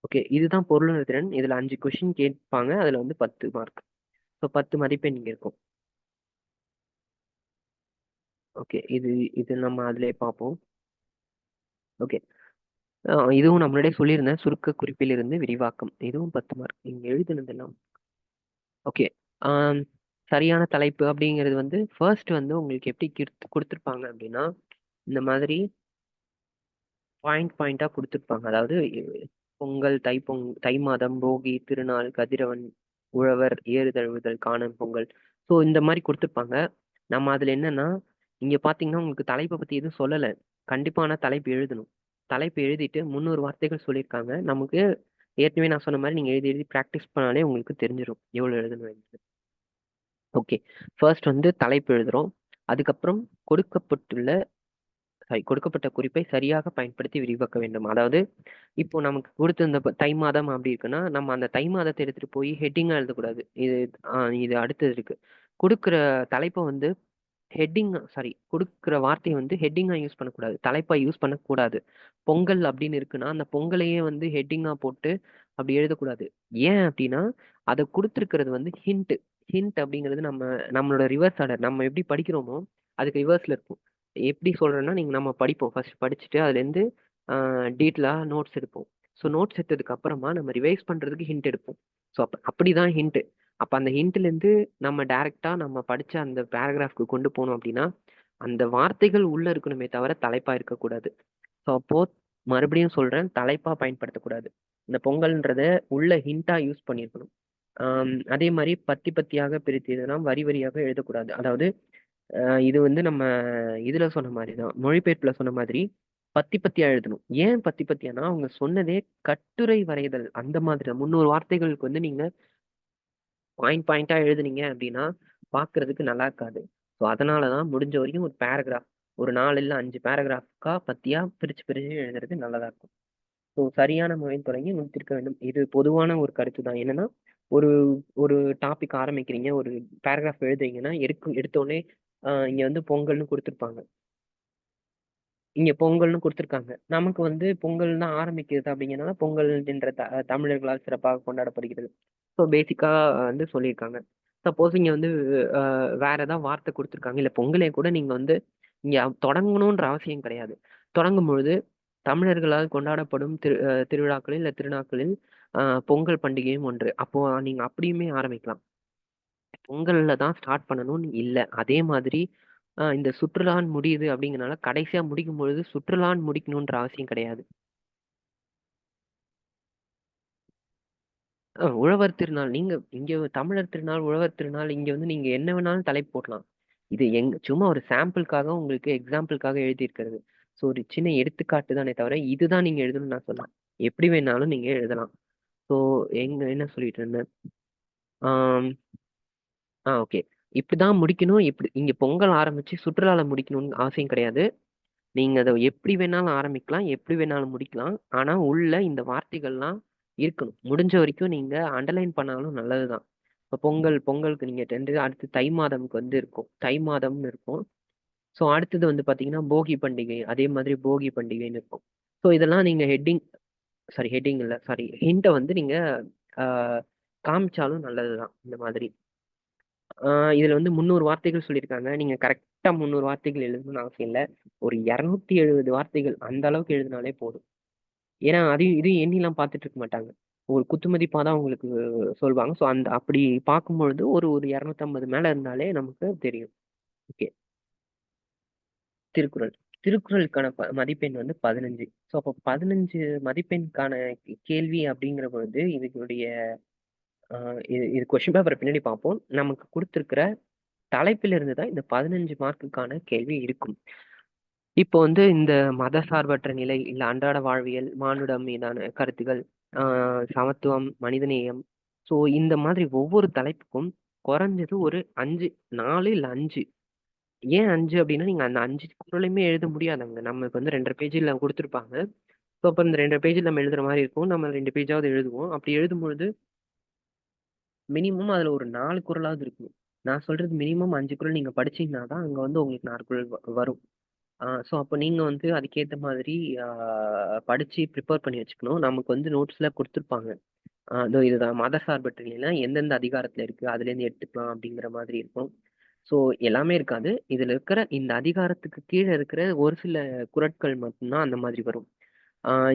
ஓகே. இதுதான் பொருளுணர்திறன். இதுல 5 கொஸ்டின் கேட்பாங்க. அதுல வந்து 10 மார்க். ஸோ 10 மதிப்பெண் இங்க இருக்கும். ஓகே. இது இது நம்ம அதிலயே பார்ப்போம். ஓகே. இதுவும் நான் முன்னாடியே சொல்லியிருந்தேன். சுருக்க குறிப்பிலிருந்து விரிவாக்கம். இதுவும் 10 மார்க். நீங்க எழுதினதெல்லாம். ஓகே. ஆம் சரியான தலைப்பு அப்படிங்கிறது வந்து ஃபர்ஸ்ட் வந்து உங்களுக்கு எப்படி குடுத்துருப்பாங்க அப்படின்னா, இந்த மாதிரி பாயிண்டா குடுத்துருப்பாங்க. அதாவது பொங்கல், தை மாதம், போகி, திருநாள், கதிரவன், உழவர், ஏறு தழுவுதல், காணும் பொங்கல். ஸோ இந்த மாரி குடுத்துருப்பாங்க. நம்ம அதுல என்னன்னா, இங்க பார்த்தீங்கன்னா, உங்களுக்கு தலைப்ப பத்தி எதுவும் சொல்லல. கண்டிப்பா ஆனா தலைப்பு எழுதணும். தலைப்பு எழுதிட்டு 300 வார்த்தைகள் சொல்லியிருக்காங்க. நமக்கு ஏற்கனவே நான் சொன்ன மாதிரி நீங்க எழுதி எழுதி ப்ராக்டிஸ் பண்ணாலே உங்களுக்கு தெரிஞ்சிடும் எவ்வளவு எழுதணும். ஓகே. ஃபர்ஸ்ட் வந்து தலைப்பு எழுதுறோம். அதுக்கப்புறம் கொடுக்கப்பட்டுள்ள கொடுக்கப்பட்ட குறிப்பை சரியாக பயன்படுத்தி விரிவாக்க வேண்டும். அதாவது இப்போ நமக்கு கொடுத்திருந்த தை மாதம் அப்படி இருக்குன்னா, நம்ம அந்த தை மாதத்தை எடுத்துட்டு போய் ஹெட்டிங்கா எழுதக்கூடாது. இது அடுத்தது இருக்கு. குடுக்குற தலைப்ப வந்து குடுக்குற வார்த்தைய வந்து ஹெட்டிங்கா யூஸ் பண்ணக்கூடாது. தலைப்பா யூஸ் பண்ணக்கூடாது. பொங்கல் அப்படின்னு இருக்குன்னா, அந்த பொங்கலையே வந்து ஹெட்டிங்கா போட்டு அப்படி எழுதக்கூடாது. ஏன் அப்படின்னா, அத குடுத்திருக்கிறது வந்து ஹிண்ட். ஹிண்ட் அப்படிங்கிறது நம்மளோட ரிவர்ஸ் ஆர்டர். நம்ம எப்படி படிக்கிறோமோ, அதுக்கு ரிவர்ஸ்ல இருக்கும். எப்படி சொல்றேன்னா, நம்ம படிப்போம். ஃபர்ஸ்ட் படிச்சுட்டு அதுலேருந்து டீட்டெயிலா நோட்ஸ் எடுப்போம். ஸோ நோட்ஸ் எடுத்ததுக்கு அப்புறமா நம்ம ரிவைஸ் பண்றதுக்கு ஹிண்ட் எடுப்போம். ஸோ அப்படிதான் ஹிண்ட். அப்ப அந்த ஹிண்ட்லேருந்து நம்ம டைரக்டா நம்ம படிச்ச அந்த பேராகிராஃப்க்கு கொண்டு போனோம் அப்படின்னா, அந்த வார்த்தைகள் உள்ள இருக்கணுமே தவிர தலைப்பா இருக்கக்கூடாது. ஸோ அப்போ மறுபடியும் சொல்றேன், தலைப்பா பயன்படுத்தக்கூடாது. இந்த பொங்கல்ன்றத உள்ள ஹிண்டா யூஸ் பண்ணியிருக்கணும். அதே மாதிரி பத்தி பத்தியாக பிரித்து எழுதலாம், வரி வரியாக எழுதக்கூடாது. அதாவது இது வந்து நம்ம இதுல சொன்ன மாதிரி தான், மொழிபெயர்ப்புல சொன்ன மாதிரி பத்தி பத்தியா எழுதணும். ஏன் பத்தி பத்தியானா அவங்க சொன்னதே கட்டுரை வரைதல் அந்த மாதிரி தான். 300 வார்த்தைகளுக்கு வந்து நீங்க பாயிண்ட் பாயிண்டா எழுதுனீங்க அப்படின்னா பாக்குறதுக்கு நல்லா இருக்காது. ஸோ அதனாலதான் முடிஞ்ச வரைக்கும் ஒரு பேராகிராஃப், ஒரு 4 இல்ல 5 பேராகிராஃப்கா பத்தியா பிரிச்சு பிரிச்சு எழுதுறது நல்லதா இருக்கும். ஸோ சரியான முறையில் தொடங்கி முடித்திருக்க வேண்டும். இது பொதுவான ஒரு கருத்து தான். என்னன்னா, ஒரு ஒரு டாபிக் ஆரம்பிக்கிறீங்க, ஒரு பேராகிராஃப் எழுதுறீங்கன்னா எடுத்த உடனே இங்க வந்து பொங்கல்னு கொடுத்துருப்பாங்க. இங்க பொங்கல்னு குடுத்துருக்காங்க. நமக்கு வந்து பொங்கல் தான் ஆரம்பிக்குது அப்படிங்கிறனால, பொங்கல் என்ற தமிழர்களால் சிறப்பாக கொண்டாடப்படுகிறது. ஸோ பேசிக்கா வந்து சொல்லியிருக்காங்க. சப்போஸ் இங்க வந்து அ வேற ஏதாவது வார்த்தை குடுத்துருக்காங்க. இல்ல பொங்கலே கூட நீங்க வந்து இங்க தொடங்கணுன்ற அவசியம் கிடையாது. தொடங்கும்பொழுது தமிழர்களால் கொண்டாடப்படும் திருவிழாக்களில், இல்ல திருநாட்களில் அ பொங்கல் பண்டிகையும் ஒன்று. அப்போ நீங்க அப்படியுமே ஆரம்பிக்கலாம். பொங்கல்ல தான் ஸ்டார்ட் பண்ணணும்னு இல்ல. அதே மாதிரி இந்த சுற்றுலான்னு முடியுது அப்படிங்கிறனால, கடைசியா முடிக்கும்பொழுது சுற்றுலான்னு முடிக்கணுன்ற அவசியம் கிடையாது. உழவர் திருநாள் நீங்க இங்க தமிழர் திருநாள், உழவர் திருநாள் இங்க வந்து நீங்க என்ன வேணாலும் தலைப்பு போடலாம். இது சும்மா ஒரு சாம்பிள்க்காக உங்களுக்கு எக்ஸாம்பிள்க்காக எழுதியிருக்கிறது. ஸோ ஒரு சின்ன எடுத்துக்காட்டு தானே தவிர, இதுதான் நீங்க எழுதணும்னு நான் சொல்லல. எப்படி வேணாலும் நீங்க எழுதலாம். ஸோ என்ன சொல்லிட்டு இருந்தேன்? ஆம். ஓகே. இப்படிதான் முடிக்கணும். இங்க பொங்கல் ஆரம்பிச்சு சுற்றுலால முடிக்கணும்னு அவசியம் கிடையாது. நீங்க அத எப்படி வேணாலும் ஆரம்பிக்கலாம். எப்படி வேணாலும் முடிக்கலாம். ஆனா, உள்ள இந்த வார்த்தைகள்லாம் இருக்கணும். முடிஞ்ச வரைக்கும் நீங்க அண்டர்லைன் பண்ணாலும் நல்லதுதான். இப்ப பொங்கலுக்கு நீங்க அடுத்து தை மாதம்க்கு வந்து இருக்கும். தை மாதம்னு இருக்கும். ஸோ அடுத்தது வந்து பார்த்தீங்கன்னா, போகி பண்டிகை. அதே மாதிரி போகி பண்டிகைன்னு இருக்கும். ஸோ இதெல்லாம் நீங்க ஹெட்டிங் இல்ல. ஹிண்ட்ட வந்து நீங்க ஆ காமிச்சாலும் நல்லதுதான். இந்த மாதிரி. ஆ இதுல வந்து 300 வார்த்தைகள் சொல்லியிருக்காங்க. நீங்க கரெக்ட்டா 300 வார்த்தைகள் எழுதணும்னு அவசியம் இல்ல. ஒரு 270 வார்த்தைகள் அந்த அளவுக்கு எழுதினாலே போதும். ஏன்னா, அதையும் இதையும் எண்ணிலாம் பார்த்துட்டு இருக்க மாட்டாங்க. ஒரு குத்துமதிப்பா தான் உங்களுக்கு சொல்வாங்க. ஸோ அப்படி பார்க்கும்பொழுது ஒரு ஒரு 250 மேல இருந்தாலே நமக்கு தெரியும். ஓகே. திருக்குறள். திருக்குறளுக்கான மதிப்பெண் வந்து 15. ஸோ அப்போ 15 மதிப்பெண்க்கான கேள்வி அப்படிங்கிற பொழுது, இதுகளுடைய அ இது இது கொஸ்டின் பேப்பர பின்னாடி பார்ப்போம். நமக்கு குடுத்திருக்கிற தலைப்பிலிருந்து தான் இந்த 15 மார்க்குக்கான கேள்வி இருக்கும். இப்போ வந்து இந்த மதசார்பற்ற நிலை, இல்ல அன்றாட வாழ்வியல், மானுடம் மீதான கருத்துகள், ஆ சமத்துவம், மனிதநேயம். ஸோ இந்த மாதிரி ஒவ்வொரு தலைப்புக்கும் குறைஞ்சது ஒரு 4 இல்ல 5. ஏன் 5 அப்டின்னா, நீங்க அந்த 5 குறளையுமே எழுத முடியாதுங்க. நமக்கு வந்து 2 1/2 பேஜ்ல குடுத்துருப்பாங்க. ஸோ அப்ப இந்த 2 1/2 பேஜ்ல நம்ம எழுதுற மாரி இருக்கும். நம்ம 2 பேஜாவது எழுதுவோம். அப்படி எழுதும்பொழுது மினிமம் அதுல ஒரு 4 குறளாவது இருக்கும். நான் சொல்றது மினிமம் 5 குறள் நீங்க படிச்சீங்கன்னா தான், அங்க வந்து உங்களுக்கு 4 குறள் வரும். ஸோ அப்ப நீங்க வந்து அதுக்கேத்த மாதிரி ஆ படிச்சு ப்ரிப்பேர் பண்ணி வச்சுக்கணும். நமக்கு வந்து நோட்ஸ்ல குடுத்துருப்பாங்க. இதோ இதுதான் மதசார்பற்ற நிலைனா எந்தெந்த அதிகாரத்துல இருக்கு, அதுலேருந்து எடுத்துக்கலாம் அப்படிங்கிற மாதிரி இருக்கும். ஸோ எல்லாமே இருக்காது. இதுல இருக்கிற இந்த அதிகாரத்துக்கு கீழ இருக்கிற ஒரு சில குறட்கள் மட்டும் தான் அந்த மாதிரி வரும்.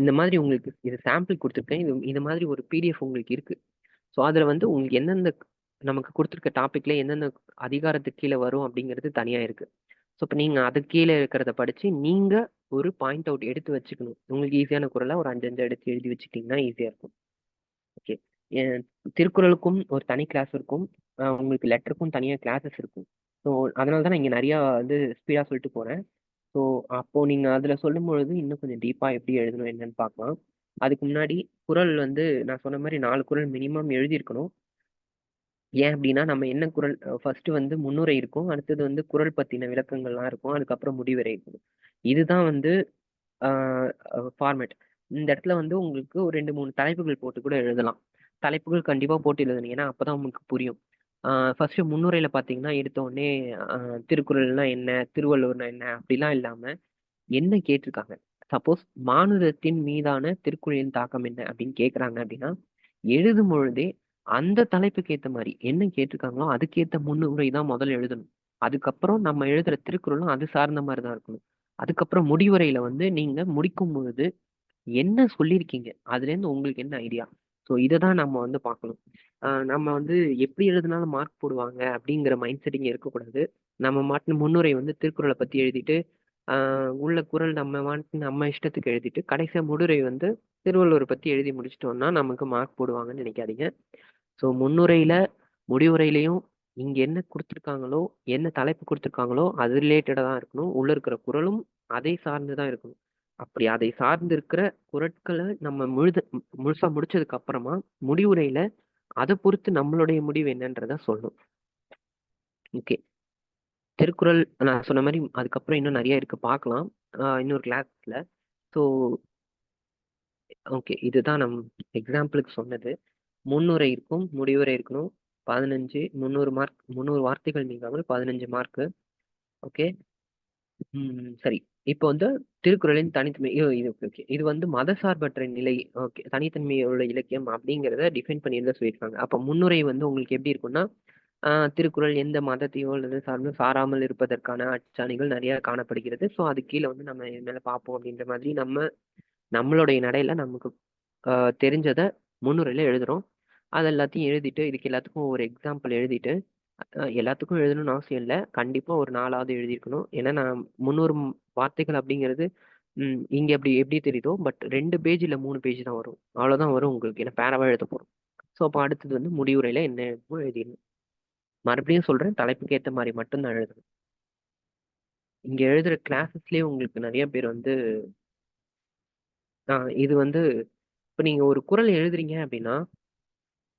இந்த மாதிரி உங்களுக்கு இது சாம்பிள் குடுத்துருக்கேன். இது மாதிரி ஒரு பிடிஎஃப் உங்களுக்கு இருக்கு. ஸோ அதுல வந்து உங்களுக்கு நமக்கு குடுத்துருக்க டாபிக்ல எந்தெந்த அதிகாரத்துக்கு கீழ வரும் அப்படிங்கிறது தனியா இருக்கு. ஸோ இப்ப நீங்க அதுக்கு கீழ இருக்கிறத படிச்சு, நீங்க ஒரு பாயிண்ட் அவுட் எடுத்து வச்சுக்கணும். உங்களுக்கு ஈஸியான குறளா ஒரு 5 எடுத்து எழுதி வச்சுக்கிட்டீங்கன்னா ஈஸியா இருக்கும். ஓகே. திருக்குறளுக்கும் ஒரு தனி கிளாஸ் இருக்கும். உங்களுக்கு லெட்டருக்கும் தனியா கிளாஸஸ் இருக்கும். ஸோ அதனால தான் நான் இங்க நெறையா வந்து ஸ்பீடா சொல்லிட்டு போறேன். ஸோ அப்போ நீங்க அதுல சொல்லும்பொழுது இன்னும் கொஞ்சம் டீப்பா எப்படி எழுதணும் என்னன்னு பார்க்கலாம். அதுக்கு முன்னாடி குறள் வந்து நான் சொன்ன மாரி 4 குறள் மினிமம் எழுதியிருக்கணும். ஏன் அப்டின்னா, நம்ம என்ன குறள் ஃபர்ஸ்ட்டு வந்து முன்னுரை இருக்கும். அடுத்தது வந்து குறள் பத்தின விளக்கங்கள்லாம் இருக்கும். அதுக்கப்புறம் முடிவுரை இருக்கும். இதுதான் வந்து ஆ ஃபார்மேட். இந்த இடத்துல வந்து உங்களுக்கு ஒரு 2, 3 தலைப்புகள் போட்டு கூட எழுதலாம். தலைப்புகள் கண்டிப்பா போட்டு எழுதுனீங்கன்னா, அப்பதான் உங்களுக்கு புரியும். ஃபர்ஸ்ட்டு முன்னுரையில பார்த்தீங்கன்னா, எடுத்த உடனே அ திருக்குறள்னா என்ன? திருவள்ளுவர்னா என்ன? அப்படிலாம் இல்லாம என்ன கேட்டிருக்காங்க? சப்போஸ் மானுடத்தின் மீதான திருக்குறளின் தாக்கம் என்ன? அப்படின்னு கேட்கறாங்க அப்படின்னா, எழுதும் பொழுதே அந்த தலைப்புக்கு ஏத்த மாரி என்ன கேட்டிருக்காங்களோ, அதுக்கேத்த முன்னுரை தான் முதல்ல எழுதணும். அதுக்கப்புறம் நம்ம எழுதுற திருக்குறளும் அது சார்ந்த மாரி தான் இருக்கணும். அதுக்கப்புறம் முடிவுரையில வந்து நீங்க முடிக்கும் பொழுது என்ன சொல்லியிருக்கீங்க? அதுலேருந்து உங்களுக்கு என்ன ஐடியா? ஸோ இத தான் நம்ம வந்து பார்க்கணும். நம்ம வந்து எப்படி எழுதினாலும் மார்க் போடுவாங்க அப்படிங்கிற மைண்ட் செட் இங்க இருக்கக்கூடாது. நம்ம மாட்டுன முன்னுரை வந்து திருக்குறள பத்தி எழுதிட்டு, ஆ உள்ள குறள் நம்ம பாட்டுக்கு நம்ம இஷ்டத்துக்கு எழுதிட்டு, கடைசியா முடிவுரை வந்து திருவள்ளுவர பத்தி எழுதி முடிச்சுட்டோம்னா, நமக்கு மார்க் போடுவாங்கன்னு நினைக்காதீங்க. ஸோ முன்னுரையில, முடிவுரையிலயும் இங்க என்ன குடுத்துருக்காங்களோ, என்ன தலைப்பு குடுத்துருக்காங்களோ, அது ரிலேட்டடா தான் இருக்கணும். உள்ள இருக்கிற குறளும் அதை சார்ந்து தான் இருக்கணும். அப்படி அதை சார்ந்து இருக்கிற குறட்கள நம்ம முழுசா முடிச்சதுக்கு அப்புறமா, முடிவுரையில அத பொறுத்து நம்மளுடைய முடிவு என்னன்றத சொல்லணும். ஓகே. திருக்குறள் நான் சொன்ன மாரி அதுக்கப்புறம் இன்னும் நெறைய இருக்கு பார்க்கலாம். இன்னொரு கிளாஸ்ல. So okay. இதுதான் எக்ஸாம்பிளுக்கு சொன்னது. முன்னுரை இருக்கும், முடிவுரை இருக்கணும். 15 300 மார்க் 300 வார்த்தைகள் நீங்காமல் 15 மார்க்கு. ஓகே. சரி. இப்போ வந்து திருக்குறளின் தனித்தன்மை இது ஓகே, ஓகே. இது வந்து மதசார்பற்ற நிலை. ஓகே. தனித்தன்மை உள்ள இலக்கியம் அப்படிங்கிறத டிஃபைன் பண்ணி எழுத சொல்லியிருக்காங்க. அப்ப முன்னுரை வந்து உங்களுக்கு எப்படி இருக்கும்னா, திருக்குறள் எந்த மதத்தையோ அல்லது சாராமல் இருப்பதற்கான அச்சாணிகள் நெறைய காணப்படுகிறது. ஸோ அது கீழ வந்து நம்ம இது மேல பார்ப்போம் அப்படின்ற மாதிரி நம்மளுடைய நடையில நமக்கு அ தெரிஞ்சத முன்னுரையில எழுதுறோம். அது எல்லாத்தையும் எழுதிட்டு, இதுக்கு எல்லாத்துக்கும் ஒரு எக்ஸாம்பிள் எழுதிட்டு, எல்லாத்துக்கும் எழுதணும்னு அவசியம் இல்ல. கண்டிப்பா ஒரு 4வது எழுதியிருக்கணும். ஏன்னா நான் 300 வார்த்தைகள் அப்படிங்கிறது, இங்க எப்படி தெரியுதோ, பட் 2 பேஜ் இல்ல 3 பேஜ் தான் வரும். அவ்வளோதான் வரும் உங்களுக்கு. ஏன்னா பேராவா எழுத போறோம். ஸோ அப்ப அடுத்தது வந்து முடிவுரையில என்ன எழுதணுமோ எழுதிடணும். மறுபடியும் சொல்றேன், தலைப்புக்கு ஏத்த மாரி மட்டும் தான் எழுதணும். இங்க எழுதுற கிளாஸஸ்லயே உங்களுக்கு நெறைய பேர் வந்து இது வந்து இப்ப நீங்க ஒரு குறள் எழுதுறீங்க அப்படின்னா,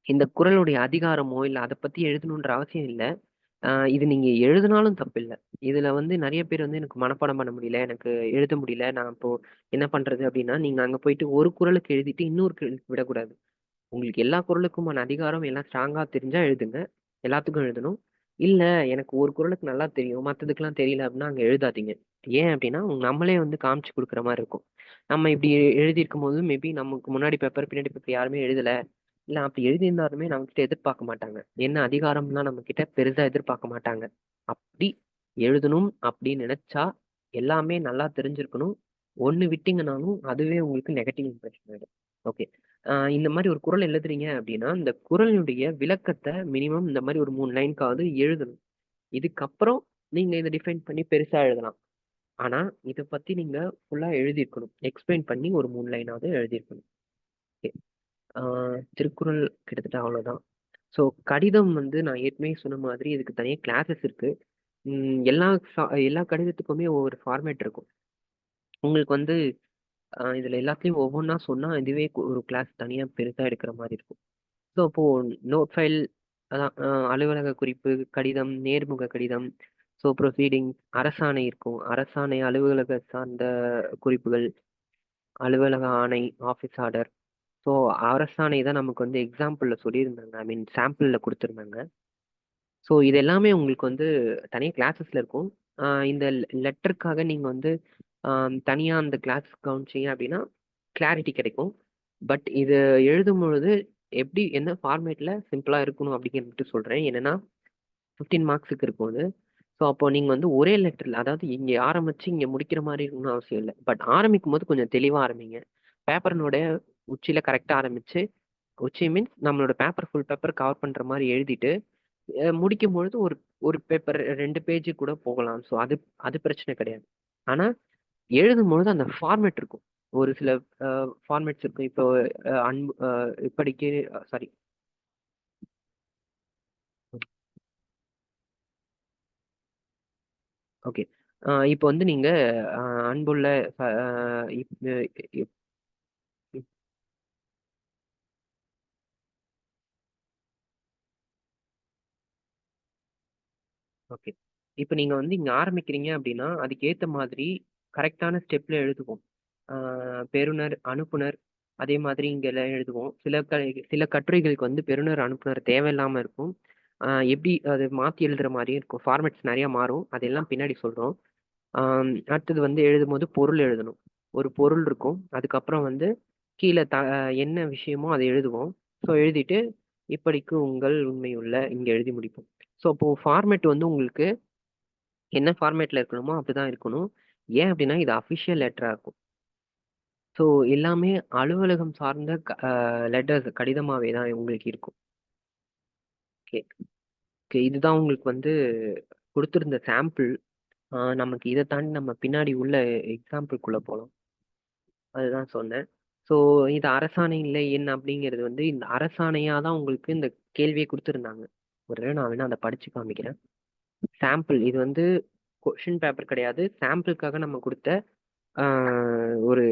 இந்த குறளுடைய அதிகாரமோ, இல்ல அத பத்தி எழுதணுன்ற அவசியம் இல்ல. இது நீங்க எழுதுனாலும் தப்பில்ல. இதுல வந்து நெறைய பேர் வந்து எனக்கு மனப்பாடம் பண்ண முடியல, எனக்கு எழுத முடியல, நான் இப்போ என்ன பண்றது அப்படின்னா, நீங்க அங்க போயிட்டு ஒரு குறளுக்கு எழுதிட்டு இன்னொரு குறளுக்கு விடக்கூடாது. உங்களுக்கு எல்லா குறளுக்குமான அதிகாரம் எல்லாம் ஸ்ட்ராங்கா தெரிஞ்சா எழுதுங்க. எல்லாத்துக்கும் எழுதணும். இல்ல எனக்கு ஒரு குறளுக்கு நல்லா தெரியும். மத்ததுக்கெல்லாம் தெரியல அப்படின்னா அங்க எழுதாதீங்க. ஏன் அப்படின்னா, நம்மளே வந்து காமிச்சு குடுக்குற மாரி இருக்கும். நம்ம இப்படி எழுதியிருக்கும்போது மேபி நமக்கு முன்னாடி பேப்பர், பின்னாடி பேப்பர் யாருமே எழுதல. இல்ல அப்படி எழுதியிருந்தாலுமே நம்மகிட்ட எதிர்பார்க்க மாட்டாங்க. என்ன அதிகாரம்லாம் நம்மகிட்ட பெருசா எதிர்பார்க்க மாட்டாங்க. அப்படி எழுதணும் அப்படின்னு நினைச்சா, எல்லாமே நல்லா தெரிஞ்சிருக்கணும். ஒண்ணு விட்டீங்கனாலும் அதுவே உங்களுக்கு நெகட்டிவ் இம்ப்ரஷன் ஆயிடும். ஓகே. இந்த மாரி ஒரு குறள் எழுதுறீங்க அப்படின்னா, இந்த குறளினுடைய விளக்கத்த மினிமம் இந்த மாரி ஒரு 3 லைன்க்காவது எழுதணும். இதுக்கப்புறம் நீங்க இத டிஃபைன் பண்ணி பெருசா எழுதலாம். ஆனா, இத பத்தி நீங்க ஃபுல்லா எழுதியிருக்கணும். எக்ஸ்பிளைன் பண்ணி ஒரு 3 லைனாவது எழுதியிருக்கணும். ஓகே. ஆ திருக்குறள் கிட்டத்தட்ட அவ்வளோதான். ஸோ கடிதம் வந்து நான் ஏற்கனவே சொன்ன மாதிரி இதுக்கு தனியா கிளாஸஸ் இருக்கு. எல்லா கடிதத்துக்குமே ஒவ்வொரு ஃபார்மேட் இருக்கும். உங்களுக்கு வந்து இதுல எல்லாத்துலயும் ஒவ்வொன்னா சொன்னா இதுவே ஒரு கிளாஸ் தனியா பெருசா எடுக்கிற மாரி இருக்கும். ஸோ அப்போ நோட் ஃபைல் அதான் அலுவலக குறிப்பு, கடிதம், நேர்முக கடிதம், ஸோ ப்ரொசீடிங்ஸ், அரசாணை இருக்கும். அரசாணை, அலுவலக சார்ந்த குறிப்புகள், அலுவலக ஆணை, ஆஃபீஸ் ஆர்டர். ஸோ அரசாணை தான் நமக்கு வந்து எக்ஸாம்பிள்ல சொல்லியிருந்தாங்க. ஐ மீன் சாம்பிள்ல குடுத்துருந்தாங்க. ஸோ இது எல்லாமே உங்களுக்கு வந்து தனியா கிளாஸஸ்ல இருக்கும். இந்த லெட்டருக்காக நீங்க வந்து தனியா அந்த கிளாஸ் கவனிச்சீங்க அப்படின்னா, கிளாரிட்டி கிடைக்கும். பட் இது எழுதும்பொழுது எப்படி என்ன ஃபார்மேட்ல சிம்பிளா இருக்கணும் அப்படிங்கிறது மட்டும் சொல்றேன். என்னன்னா 15 மார்க்ஸுக்கு இருக்கும் அது. ஸோ அப்போ நீங்க வந்து ஒரே லெட்டர்ல அதாவது இங்க ஆரம்பிச்சு இங்க முடிக்கிற மாரி இருக்கணும்னு அவசியம் இல்ல. பட் ஆரம்பிக்கும்போது கொஞ்சம் தெளிவா ஆரம்பிங்க. பேப்பரினோட உச்சியில கரெக்ட்டா ஆரம்பிச்சு, உச்சி மீன்ஸ் நம்மளோட பேப்பர் ஃபுல் பேப்பர் கவர் பண்ற மாரி எழுதிட்டு, முடிக்கும்பொழுது ஒரு ஒரு பேப்பர் 2 பேஜ் கூட போகலாம். ஸோ அது அது பிரச்சனை கிடையாது. ஆனா எழுதும்பொழுது அந்த ஃபார்மேட் இருக்கும். ஒரு சில அ ஃபார்மேட்ஸ் இருக்கும். இப்போ அன்பு இப்படிக்கு சாரி ஓகே. இப்போ வந்து நீங்க அன்புள்ள அ இப் இப் இப் ஓகே. இப்ப நீங்க வந்து இங்க ஆரம்பிக்கிறீங்க அப்படின்னா, அதுக்கேத்த மாதிரி கரெக்ட்டான ஸ்டெப்ல எழுதுவோம். ஆ பெறுநர், அனுப்புனர் அதே மாதிரி இங்கலாம் எழுதுவோம். சில கட்டுரைகளுக்கு வந்து பெறுநர், அனுப்புனர் தேவையில்லாம இருக்கும். எப்படி அது மாத்தி எழுதுற மாரியும் இருக்கும். ஃபார்மேட்ஸ் நெறைய மாறும். அதெல்லாம் பின்னாடி சொல்றோம். அடுத்தது வந்து எழுதும்போது பொருள் எழுதணும். ஒரு பொருள் இருக்கும். அதுக்கப்புறம் வந்து கீழ என்ன விஷயமோ அத எழுதுவோம். ஸோ எழுதிட்டு, இப்படிக்கு உங்கள் உண்மையுள்ள இங்க எழுதி முடிப்போம். ஸோ அப்போ ஃபார்மேட் வந்து உங்களுக்கு என்ன ஃபார்மேட்ல இருக்கணுமோ அப்படிதான் இருக்கணும். ஏன் அப்படின்னா, இது அஃபிஷியல் லெட்டரா இருக்கும். ஸோ எல்லாமே அலுவலகம் சார்ந்த லெட்டர்ஸ் கடிதமாவே தான் உங்களுக்கு இருக்கும். ஓகே. ஓகே. இதுதான் உங்களுக்கு வந்து குடுத்திருந்த சாம்பிள். நமக்கு இத தாண்டி நம்ம பின்னாடி உள்ள எக்ஸாம்பிள்க்குள்ள போலாம். அதுதான் சொன்னேன். ஸோ இது அரசாணை இல்லை எண் அப்படிங்கிறது வந்து இந்த அரசாணையா தான் உங்களுக்கு இந்த கேள்வியே குடுத்திருந்தாங்க. ஒரு தடவ நான் வேணா அத படிச்சு காமிக்கிறேன். சாம்பிள் இது வந்து கொஸ்டின் பேப்பர் கிடையாது. சாம்பிளுக்காக நம்ம குடுத்த ஆ ஒரு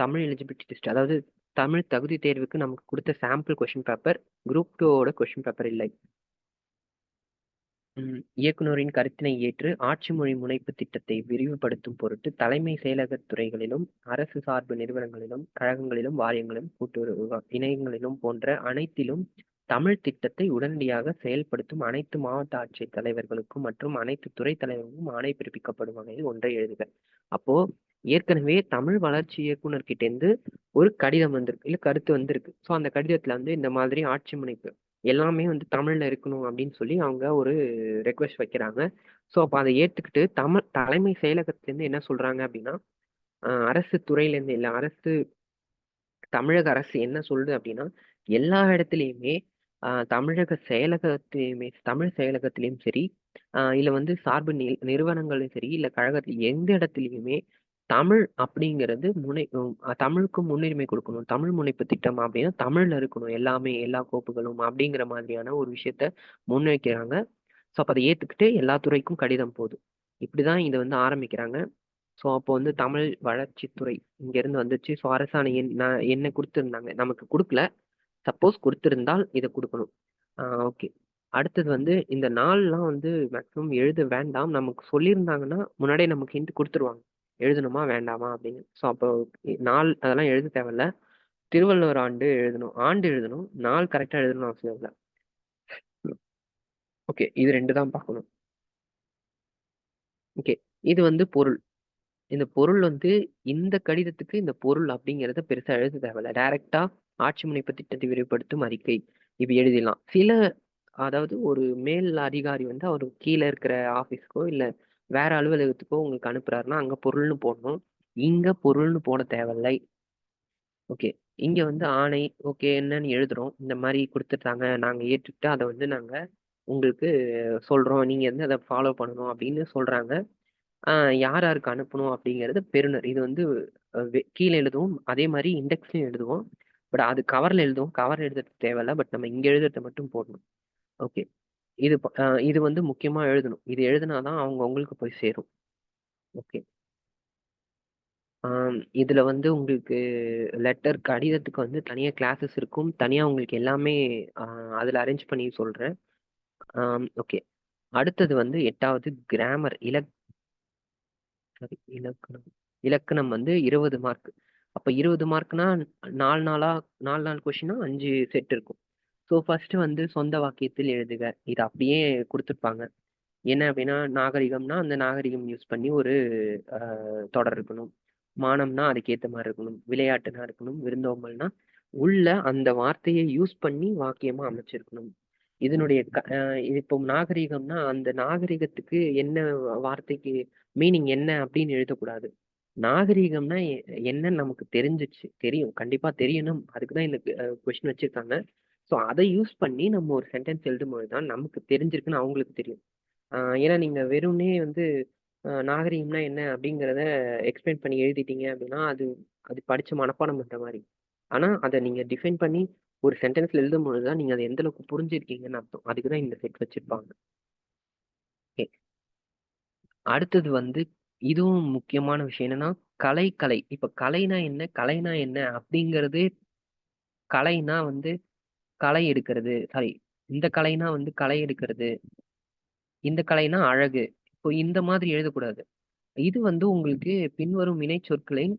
தமிழ் எலிஜிபிலிட்டி டெஸ்ட். அதாவது தமிழ் தகுதி தேர்வுக்கு நமக்கு குடுத்த சாம்பிள் கொஸ்டின் பேப்பர். குரூப் 2 ஓட கொஸ்டின் பேப்பர் இல்லை. இயக்குனரின் கருத்தினை ஏற்று ஆட்சி மொழி முனைப்பு திட்டத்தை விரிவுபடுத்தும் பொருட்டு தலைமை செயலகத் துறைகளிலும் அரசு சார்பு நிறுவனங்களிலும் கழகங்களிலும் வாரியங்களிலும் கூட்டுறவு இணையங்களிலும் போன்ற அனைத்திலும் தமிழ் திட்டத்தை உடனடியாக செயல்படுத்தும் அனைத்து மாவட்ட ஆட்சியர் தலைவர்களுக்கும் மற்றும் அனைத்து துறை தலைவர்களுக்கும் ஆணை பிறப்பிக்கப்படும் வகையில் ஒன்றை எழுதுக. அப்போ ஏற்கனவே தமிழ் வளர்ச்சி இயக்குனர் கிட்ட இருந்து ஒரு கடிதம் வந்திருக்கு இல்ல கருத்து வந்திருக்கு. ஸோ அந்த கடிதத்துல வந்து இந்த மாதிரி ஆட்சி முனைப்பு எல்லாமே வந்து தமிழ்ல இருக்கணும் அப்படின்னு சொல்லி அவங்க ஒரு ரெக்வெஸ்ட் வைக்கிறாங்க. ஸோ அப்ப அத ஏத்துக்கிட்டு தலைமை செயலகத்திலேருந்து என்ன சொல்றாங்க அப்படின்னா, அரசு துறையிலேருந்து இல்ல தமிழக அரசு என்ன சொல்லுது அப்படின்னா, எல்லா இடத்துலயுமே தமிழக செயலகத்திலயுமே தமிழ் செயலகத்திலயும் சரி, இல்ல வந்து சார்பு நிறுவனங்களும் சரி, இல்ல கழகத்துல எந்த இடத்துலயுமே தமிழ் அப்படிங்கிறது தமிழுக்கு முன்னுரிமை குடுக்கணும். தமிழ் முனைப்பு திட்டம் அப்படின்னா தமிழ்ல இருக்கணும். எல்லாமே எல்லா கோப்புகளும் அப்படிங்கிற மாதிரியான ஒரு விஷயத்த முன்வைக்கிறாங்க. ஸோ அப்ப அத ஏத்துக்கிட்டு எல்லா துறைக்கும் கடிதம் போகுது. இப்படிதான் இத வந்து ஆரம்பிக்கிறாங்க. ஸோ அப்போ வந்து தமிழ் வளர்ச்சித்துறை இங்கேருந்து வந்துச்சு. ஸோ அரசாணை என்ன குடுத்திருந்தாங்க. நமக்கு குடுக்கல. சப்போஸ் குடுத்திருந்தால் இத குடுக்கணும். ஓகே. அடுத்தது வந்து இந்த நாள்லாம் வந்து மேக்ஸிமம் எழுத வேண்டாம். நமக்கு சொல்லியிருந்தாங்கன்னா, முன்னாடியே நமக்கு ஹிண்ட் குடுத்துருவாங்க. எழுதணுமா? வேண்டாமா? அப்படின்னு. ஸோ அப்போ நாள் அதெல்லாம் எழுத தேவையில்ல. திருவள்ளுவர் ஆண்டு எழுதணும். ஆண்டு எழுதணும். நாள் கரெக்ட்டா எழுதணும்னு அவசியம் இல்ல. ஓகே. இது 2 தான் பார்க்கணும். ஓகே. இது வந்து பொருள். இந்த பொருள் வந்து இந்த கடிதத்துக்கு இந்த பொருள் அப்படிங்கிறத பெருசா எழுத தேவையில்ல. டைரக்ட்டா ஆட்சி முனைப்பு திட்டத்தை விரிவுபடுத்தும் அறிக்கை. இப்படி எழுதிடலாம். அதாவது ஒரு மேல் அதிகாரி வந்து அவரு கீழ இருக்கிற ஆஃபீஸ்க்கோ, இல்ல வேற அலுவலகத்துக்கோ உங்களுக்கு அனுப்புறாருன்னா, அங்க பொருள்னு போடணும். இங்க பொருள்னு போட தேவையில்லை. ஓகே. இங்க வந்து ஆணை, ஓகே என்னன்னு எழுதுறோம். இந்த மாரி குடுத்துட்டாங்க. நாங்க ஏற்றுக்கிட்டு அத வந்து நாங்க உங்களுக்கு சொல்றோம். நீங்க வந்து அத ஃபாலோ பண்ணணும் அப்படின்னு சொல்றாங்க. ஆ யார் யாருக்கு அனுப்பணும் அப்படிங்கிறது பெறுநர். இது வந்து கீழ எழுதுவோம். அதே மாரி இண்டெக்ஸ்லயும் எழுதுவோம். பட் அது கவர்ல எழுதுவோம். கவர்ல எழுதுறதுக்கு தேவையில்ல. பட் நம்ம இங்க எழுதுறத மட்டும் போடணும். ஓகே. இது வந்து முக்கியமா எழுதணும். இது எழுதுனா தான் உங்களுக்கு போய் சேரும். ஓகே. இதுல வந்து உங்களுக்கு கடிதத்துக்கு வந்து தனியா கிளாஸஸ் இருக்கும். தனியா உங்களுக்கு எல்லாமே அ அதுல அரேஞ்ச் பண்ணி சொல்றேன். ஓகே. அடுத்தது வந்து 8வது கிராமர் சாரி இலக்கணம். இலக்கணம் வந்து 20 மார்க். அப்ப 20 மார்க்னா 4 4 கொஸ்டின்னா 5 செட் இருக்கும். ஸோ ஃபர்ஸ்ட் வந்து சொந்த வாக்கியத்தில் எழுதுக. இது அப்படியே குடுத்துருப்பாங்க. என்ன அப்படின்னா, நாகரிகம்னா, அந்த நாகரிகம் யூஸ் பண்ணி ஒரு அ தொடர் இருக்கணும். மானம்னா அதுக்கேத்த மாரி இருக்கணும். விளையாட்டுனா இருக்கணும். விருந்தோம்பல்னா, உள்ள அந்த வார்த்தைய யூஸ் பண்ணி வாக்கியமா அமைச்சிருக்கணும். இதனுடைய இது இப்போ நாகரீகம்னா, அந்த நாகரிகத்துக்கு என்ன வார்த்தைக்கு மீனிங் என்ன அப்படின்னு எழுதக்கூடாது. நாகரீகம்னா என்னன்னு நமக்கு தெரியும். கண்டிப்பா தெரியணும். அதுக்கு தான் இந்த கொஸ்டின் வச்சிருக்காங்க. ஸோ அத யூஸ் பண்ணி நம்ம ஒரு சென்டென்ஸ் எழுதும்போது தான் நமக்கு தெரிஞ்சிருக்குன்னு அவங்களுக்கு தெரியும். ஏன்னா நீங்க வெறுமனே வந்து நாகரீகம்னா என்ன அப்படிங்கிறத எக்ஸ்பிளைன் பண்ணி எழுதிட்டீங்க அப்படின்னா, அது அது படிச்சு மனப்பாடம் பண்ற மாரி. ஆனா, அத நீங்க டிஃபைன் பண்ணி ஒரு சென்டென்ஸ்ல எழுதும்பொழுது தான் நீங்க அத எந்த அளவுக்கு புரிஞ்சிருக்கீங்கன்னு அர்த்தம். அதுக்கு தான் இந்த செட் வச்சிருப்பாங்க. ஓகே. அடுத்தது வந்து இதுவும் முக்கியமான விஷயம் என்னன்னா, கலை. இப்ப கலைனா என்ன? கலைனா என்ன? அப்படிங்கிறது கலைனா வந்து களை எடுக்கிறது. சாரி. இந்த கலைனா வந்து களை எடுக்கிறது. இந்த கலைனா அழகு. இப்போ இந்த மாதிரி எழுதக்கூடாது. இது வந்து உங்களுக்கு பின்வரும் வினைச்சொற்களின்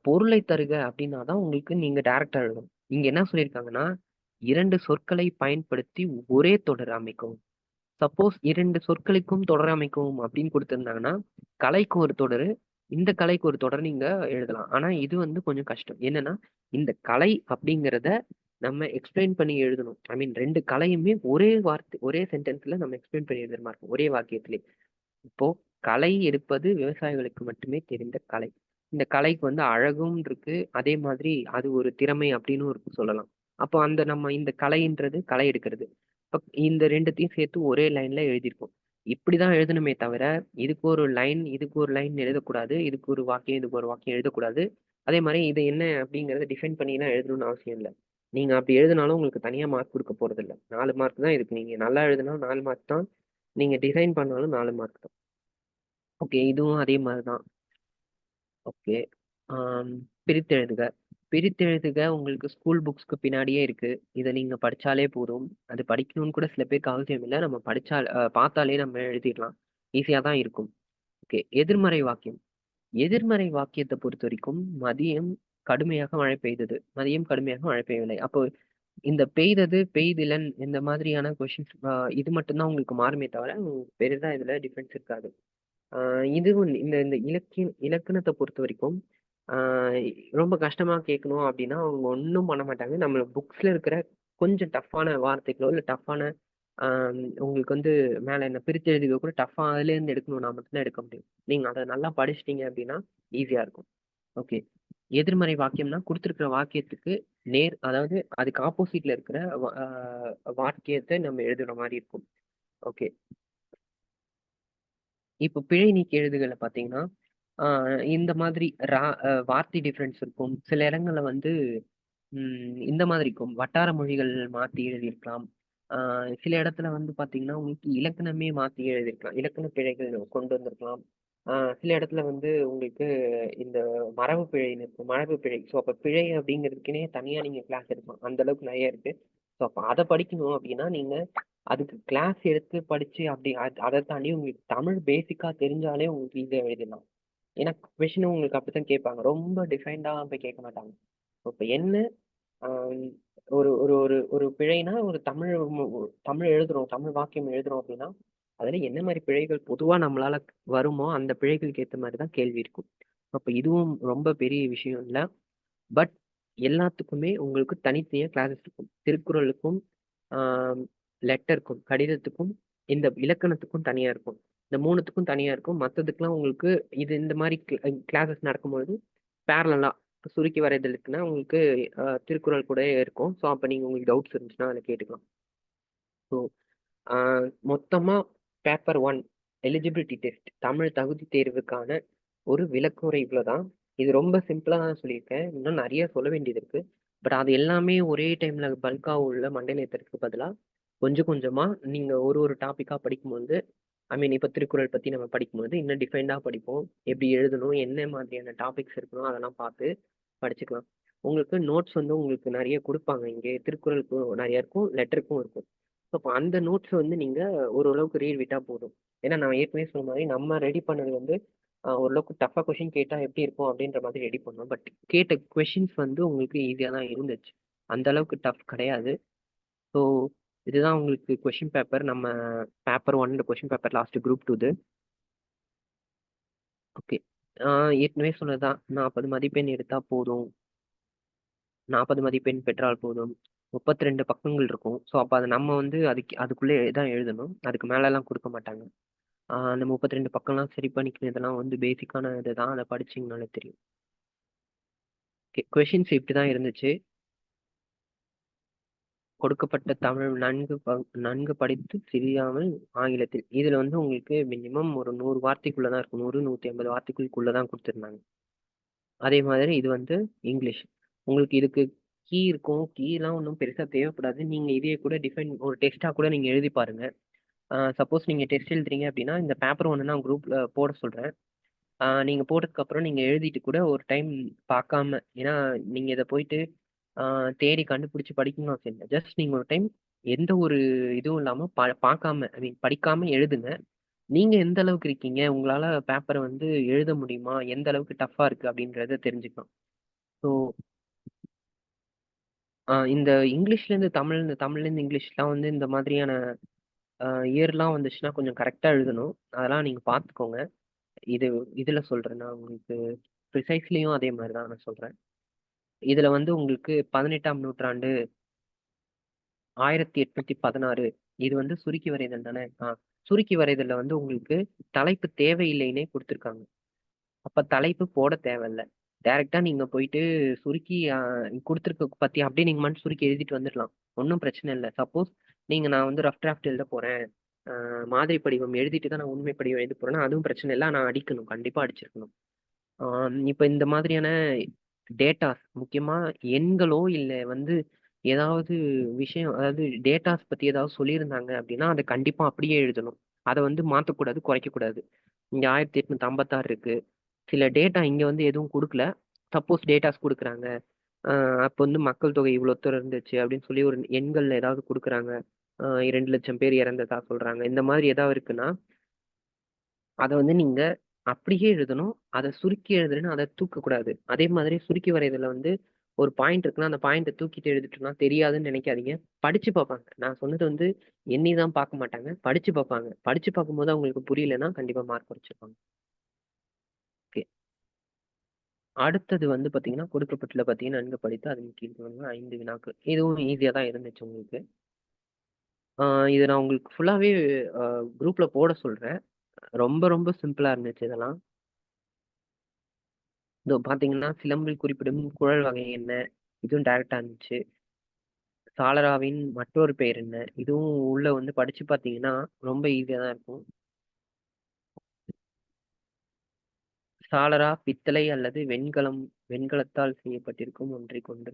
பொருளை தருக அப்படின்னா தான் உங்களுக்கு நீங்க டைரக்ட்டா எழுதணும். இங்க என்ன சொல்லியிருக்காங்கன்னா, 2 சொற்களை பயன்படுத்தி ஒரே தொடர் அமைக்கவும். சப்போஸ் 2 சொற்களுக்கும் தொடர் அமைக்கவும் அப்படின்னு குடுத்திருந்தாங்கன்னா, கலைக்கு ஒரு தொடரு, இந்த கலைக்கு ஒரு தொடர் நீங்க எழுதலாம். ஆனா இது வந்து கொஞ்சம் கஷ்டம். என்னன்னா, இந்த கலை அப்படிங்கிறத நம்ம எக்ஸ்ப்ளைன் பண்ணி எழுதணும். ஐ மீன் 2 கலையுமே ஒரே வார்த்தை ஒரே சென்டென்ஸ்ல நம்ம எக்ஸ்ப்ளைன் பண்ணி எழுதுற மாரி இருக்கும். ஒரே வாக்கியத்திலே. இப்போ களை எடுப்பது விவசாயிகளுக்கு மட்டுமே தெரிந்த கலை. இந்த கலைக்கு வந்து அழகும் இருக்கு. அதே மாதிரி அது ஒரு திறமை அப்படின்னும் இருக்கு சொல்லலாம். அப்போ அந்த நம்ம இந்த கலைன்றது களை எடுக்கிறது. இப்ப இந்த 2த்தையும் சேர்த்து ஒரே லைன்ல எழுதியிருக்கோம். இப்படிதான் எழுதணுமே தவிர, இதுக்கு ஒரு லைன், இதுக்கு ஒரு லைன் எழுதக்கூடாது. இதுக்கு ஒரு வாக்கியம், இதுக்கு ஒரு வாக்கியம் எழுதக்கூடாது. அதே மாரி இது என்ன அப்படிங்கிறத டிஃபைன் பண்ணிலாம் எழுதணும்னு அவசியம் இல்ல. நீங்க அப்படி எழுதினாலும் உங்களுக்கு தனியா மார்க் குடுக்க போறதில்ல. 4 மார்க் தான் இதுக்கு. நீங்க நல்லா எழுதினா 4 மார்க் தான். நீங்க டிசைன் பண்ணாலும் 4 மார்க் தான். ஓகே. இதுவும் அதே மாரி தான். ஓகே. ஆம். பிரித்தெழுதுக. பிரித்தெழுதுக உங்களுக்கு ஸ்கூல் புக்ஸ்க்கு பின்னாடியே இருக்கு. இத நீங்க படிச்சாலே போதும். அது படிக்கணும்னு கூட சில பேருக்கு அவசியம் இல்ல. நம்ம படிச்சால் பார்த்தாலே நம்ம எழுதிடலாம். ஈஸியா தான் இருக்கும். ஓகே. எதிர்மறை வாக்கியம். எதிர்மறை வாக்கியத்த பொறுத்தவரைக்கும், மதியம் கடுமையாக மழை பெய்தது. மதியம் கடுமையாக மழை பெய்யவில்லை. அப்போ இந்த பெய்தது, பெய்திலன் இந்த மாதிரியான கொஸ்டின்ஸ் இது மட்டும் தான் உங்களுக்கு மாறுமே தவிர, பெரிதா இதுல டிஃபரன்ஸ் இருக்காது. ஆ இதுவும் இந்த இந்த இலக்கணத்த பொறுத்தவரைக்கும், ஆ ரொம்ப கஷ்டமா கேட்கணும் அப்டின்னா, அவங்க ஒண்ணும் பண்ண மாட்டாங்க. நம்ம புக்ஸ்ல இருக்கிற கொஞ்சம் டஃப்பான வார்த்தைகளோ, இல்ல டஃப்பான ஆ உங்களுக்கு வந்து மேல என்ன பிரித்து எழுதுக கூட டஃப்பா அதுலேருந்து எடுக்கணும்னா மட்டும் தான் எடுக்க முடியும். நீங்க அத நல்லா படிச்சுட்டீங்க அப்டின்னா, ஈஸியா இருக்கும். ஓகே. எதிர்மறை வாக்கியம்னா, குடுத்திருக்கிற வாக்கியத்துக்கு அதாவது அதுக்கு ஆப்போசிட்ல இருக்கிற வாக்கியத்த நம்ம எழுதுற மாரி இருக்கும். ஓகே. இப்போ பிழை நீக்கி எழுதுகள்ல பார்த்தீங்கன்னா, ஆ இந்த மாதிரி வார்த்தை டிஃபரன்ஸ் இருக்கும். சில இடங்கள்ல வந்து இந்த மாதிரி இருக்கும். வட்டார மொழிகள் மாத்தி எழுதியிருக்கலாம். ஆ சில இடத்துல வந்து பார்த்தீங்கன்னா, உங்களுக்கு இலக்கணமே மாத்தி எழுதியிருக்கலாம். இலக்கண பிழைகள் கொண்டு வந்திருக்கலாம். சில இடத்துல வந்து உங்களுக்கு இந்த மரபு பிழைன்னு இருக்கும். மரபு பிழை. ஸோ அப்ப பிழை அப்படிங்கிறதுக்குன்னே தனியா நீங்க கிளாஸ் எடுக்கலாம். அந்த அளவுக்கு நெறைய இருக்கு. ஸோ அப்ப அத படிக்கணும் அப்படின்னா, நீங்க அதுக்கு கிளாஸ் எடுத்து படிச்சு அப்படி அத தாண்டி உங்களுக்கு தமிழ் பேசிக்கா தெரிஞ்சாலே உங்களுக்கு ஈஸியா எழுதிடலாம். ஏன்னா கொஸ்டினும் உங்களுக்கு அப்படித்தான் கேட்பாங்க. ரொம்ப டிஃபைன்டா போய் கேட்க மாட்டாங்க. இப்ப என்ன ஆம் ஒரு ஒரு ஒரு ஒரு பிழைனா ஒரு தமிழ் எழுதுறோம். தமிழ் வாக்கியம் எழுதுறோம் அப்படின்னா, அதுல என்ன மாரி பிழைகள் பொதுவா நம்மளால வருமோ, அந்த பிழைகளுக்கு ஏத்த மாரி தான் கேள்வி இருக்கும். அப்ப இதுவும் ரொம்ப பெரிய விஷயம் இல்ல. பட் எல்லாத்துக்குமே உங்களுக்கு தனித்தனியா கிளாஸஸ் இருக்கும். திருக்குறளுக்கும், ஆ லெட்டருக்கும், கடிதத்துக்கும், இந்த இலக்கணத்துக்கும் தனியா இருக்கும். இந்த 3த்துக்கும் தனியா இருக்கும். மத்ததுக்கெல்லாம் உங்களுக்கு இது இந்த மாரி கிளாஸஸ் நடக்கும்பொழுது பேரலலா சுருக்கி வரைதலுக்குன்னா உங்களுக்கு திருக்குறள் கூடயே இருக்கும். ஸோ, அப்ப நீங்க உங்களுக்கு டவுட்ஸ் இருந்துச்சுன்னா அதுல கேட்டுக்கலாம். ஸோ, ஆ மொத்தமா பேப்பர் 1 எலிஜிபிலிட்டி டெஸ்ட் தமிழ் தகுதி தேர்வுக்கான ஒரு விளக்கவுரை இவ்வளோதான். இது ரொம்ப சிம்பிளா தான் சொல்லியிருக்கேன். இன்னும் நெறைய சொல்ல வேண்டியது இருக்கு. பட் அது எல்லாமே ஒரே டைம்ல பல்க்கா உள்ள மண்டையில ஏத்துறதுக்கு பதிலா, கொஞ்சம் கொஞ்சமா நீங்க ஒரு ஒரு டாபிக்கா படிக்கும்போது, ஐ மீன் இப்ப திருக்குறள் பத்தி நம்ம படிக்கும்போது, இன்னும் டிஃபைன்டா படிப்போம். எப்படி எழுதணும்? என்ன மாதிரியான டாபிக்ஸ் இருக்கணும்? அதெல்லாம் பார்த்து படிச்சுக்கலாம். உங்களுக்கு நோட்ஸ் வந்து உங்களுக்கு நெறைய குடுப்பாங்க இங்கே. திருக்குறளுக்கும் நெறைய இருக்கும். லெட்டருக்கும் இருக்கும். ஸோ அப்ப அந்த நோட்ஸ் வந்து நீங்க ஓரளவுக்கு ரீட் விட்டா போதும். ஏன்னா நான் ஏற்கனவே சொன்ன மாரி நம்ம ரெடி பண்ணது வந்து ஓரளவுக்கு டஃப்பா கொஸ்டின் கேட்டா எப்படி இருக்கும்? அப்படின்ற மாதிரி ரெடி பண்ணோம். பட் கேட்ட கொஸ்டின்ஸ் வந்து உங்களுக்கு ஈஸியா தான் இருந்துச்சு. அந்த அளவுக்கு டஃப் கிடையாது. ஸோ இதுதான் உங்களுக்கு கொஸ்டின் பேப்பர். நம்ம paper 1 question paper last group 2 okay. ஆ ஏற்கனவே சொன்னது தான். 40 மதிப்பெண் எடுத்தா போதும். 40 மதிப்பெண் பெற்றால் போதும். 32 பக்கங்கள் இருக்கும். ஸோ, அப்ப அத நம்ம வந்து அதுக்குள்ளே தான் எழுதணும். அதுக்கு மேலலாம் குடுக்க மாட்டாங்க. அந்த 32 பக்கம்லாம் சரி பண்ணிக்கணும். இதெல்லாம் வந்து பேசிக்கான இதுதான். அத படிச்சீங்கனாலே தெரியும். ஓகே. கொஸ்டின்ஸ் இப்படி தான் இருந்துச்சு. கொடுக்கப்பட்ட தமிழ் நன்கு படித்து சிரியாமல் ஆங்கிலத்தில். இதுல வந்து உங்களுக்கு மினிமம் ஒரு 100 வார்த்தைக்குள்ள தான் இருக்கும். 100, 150 வார்த்தைகளுக்குள்ள தான் குடுத்திருந்தாங்க. அதே மாதிரி இது வந்து இங்கிலீஷ். உங்களுக்கு இதுக்கு கீ இருக்கும். கீலாம் ஒண்ணும் பெருசா தேவைப்படாது. நீங்க இதையே கூட டிஃபைன் ஒரு டெக்ஸ்ட்டா கூட நீங்க எழுதி பாருங்க. சப்போஸ் நீங்க டெஸ்ட் எழுதுறீங்க அப்படின்னா, இந்த பேப்பர் ஒண்ணு நான் குரூப்ல போட சொல்றேன். நீங்க போட்டதுக்கப்புறம் நீங்க எழுதிட்டு கூட ஒரு டைம் பார்க்காம ஏன்னா நீங்க இத போயிட்டு தேடி கண்டுபிடிச்சு படிக்கணும்னு அவசியம் இல்ல. ஜஸ்ட் நீங்க ஒரு டைம் எந்த ஒரு இதுவும் இல்லாம பார்க்காம ஐ மீன் படிக்காம எழுதுங்க. நீங்க எந்த அளவுக்கு இருக்கீங்க? உங்களால பேப்பர வந்து எழுத முடியுமா? எந்த அளவுக்கு டஃப்பா இருக்கு அப்படின்றத தெரிஞ்சுக்கலாம். ஸோ இந்த இங்கிலீஷ்லேருந்து தமிழ், தமிழ்லேருந்து இங்கிலீஷ்லாம் வந்து இந்த மாதிரியான இயர்லாம் வந்துச்சுன்னா கொஞ்சம் கரெக்ட்டா எழுதணும். அதெல்லாம் நீங்க பார்த்துக்கோங்க. இது இதுல சொல்றேன் நான் உங்களுக்கு ப்ரிசைஸ்லயும் அதே மாரி தான் நான் சொல்றேன். இதுல வந்து உங்களுக்கு 18ஆம் நூற்றாண்டு 1816 இது வந்து சுருக்கி வரைதல் தானே? சுருக்கி வரைதல்ல வந்து உங்களுக்கு தலைப்பு தேவையில்லைன்னே குடுத்துருக்காங்க. அப்ப தலைப்பு போட தேவையில்ல. டைரக்ட்டா நீங்க போயிட்டு சுருக்கி குடுத்துருக்க பத்தி அப்படியே நீங்க பாட்டுக்கு சுருக்கி எழுதிட்டு வந்துரலாம். ஒண்ணும் பிரச்சனை இல்ல. சப்போஸ் நான் வந்து ரஃப் டிராஃப்ட் எழுத போறேன். மாதிரி படிவம் எழுதிட்டு தான் நான் உண்மை படிவம் எழுத போறேன்னா, அதுவும் பிரச்சனை இல்ல. ஆனா அடிக்கணும். கண்டிப்பா அடிச்சிருக்கணும். இப்ப இந்த மாதிரியான டேட்டாஸ் முக்கியமா எண்களோ, இல்ல வந்து ஏதாவது விஷயம் அதாவது டேட்டாஸ் பத்தி ஏதாவது சொல்லியிருந்தாங்க அப்படின்னா, அத கண்டிப்பா அப்படியே எழுதணும். அத வந்து மாத்தக்கூடாது, குறைக்கக்கூடாது. இங்க 1856 இருக்கு. சில டேட்டா இங்க வந்து எதுவும் குடுக்கல. சப்போஸ் டேட்டாஸ் குடுக்குறாங்க. அ அப்ப வந்து மக்கள் தொகை இவ்வளோத்தூரம் இருந்துச்சு அப்படின்னு சொல்லி ஒரு எண்கள்ல ஏதாவது குடுக்குறாங்க. 2,00,000 பேர் இறந்ததா சொல்றாங்க. இந்த மாதிரி ஏதாவது இருக்குன்னா, அத வந்து நீங்க அப்படியே எழுதணும். அத சுருக்கி எழுதுறேன்னு அத தூக்கக்கூடாது. அதே மாதிரி சுருக்கி வரைதல்ல வந்து ஒரு பாயிண்ட் இருக்குன்னா, அந்த பாயிண்ட்ட தூக்கிட்டு எழுதிட்டோம்னா தெரியாதுன்னு நெனைக்காதீங்க. படிச்சு பாப்பாங்க. நான் சொன்னது வந்து எண்ணி தான் பார்க்க மாட்டாங்க. படிச்சு பாப்பாங்க. படிச்சு பார்க்கும்போது அவங்களுக்கு புரியலன்னா கண்டிப்பா மார்க் குறைச்சிருவாங்க. ஓகே. அடுத்தது வந்து பார்த்தீங்கன்னா, கொடுக்கப்பட்டுள்ள பத்தியை நன்கு படித்து அதன் கீழ் வந்து 5 வினாக்கள். இதுவும் ஈஸியா தான் இருந்துச்சு உங்களுக்கு. ஆ இது நான் உங்களுக்கு ஃபுல்லாவே அ குரூப்ல போட சொல்றேன். ரொம்ப ரொம்ப சிம்பிளா இருந்துச்சு இதெல்லாம். இதோ பார்த்தீங்கன்னா, சிலம்பில் குறிப்பிடும் குழல் வகை என்ன? இதுவும் டைரக்ட்டா இருந்துச்சு. சாளராவின் மற்றொரு பெயர் என்ன? இதுவும் உள்ள வந்து படிச்சு பார்த்தீங்கன்னா, ரொம்ப ஈஸியா தான் இருக்கும். சாளரா பித்தளை அல்லது வெண்கலத்தால் செய்யப்பட்டிருக்கும் ஒன்றைக் கொண்டு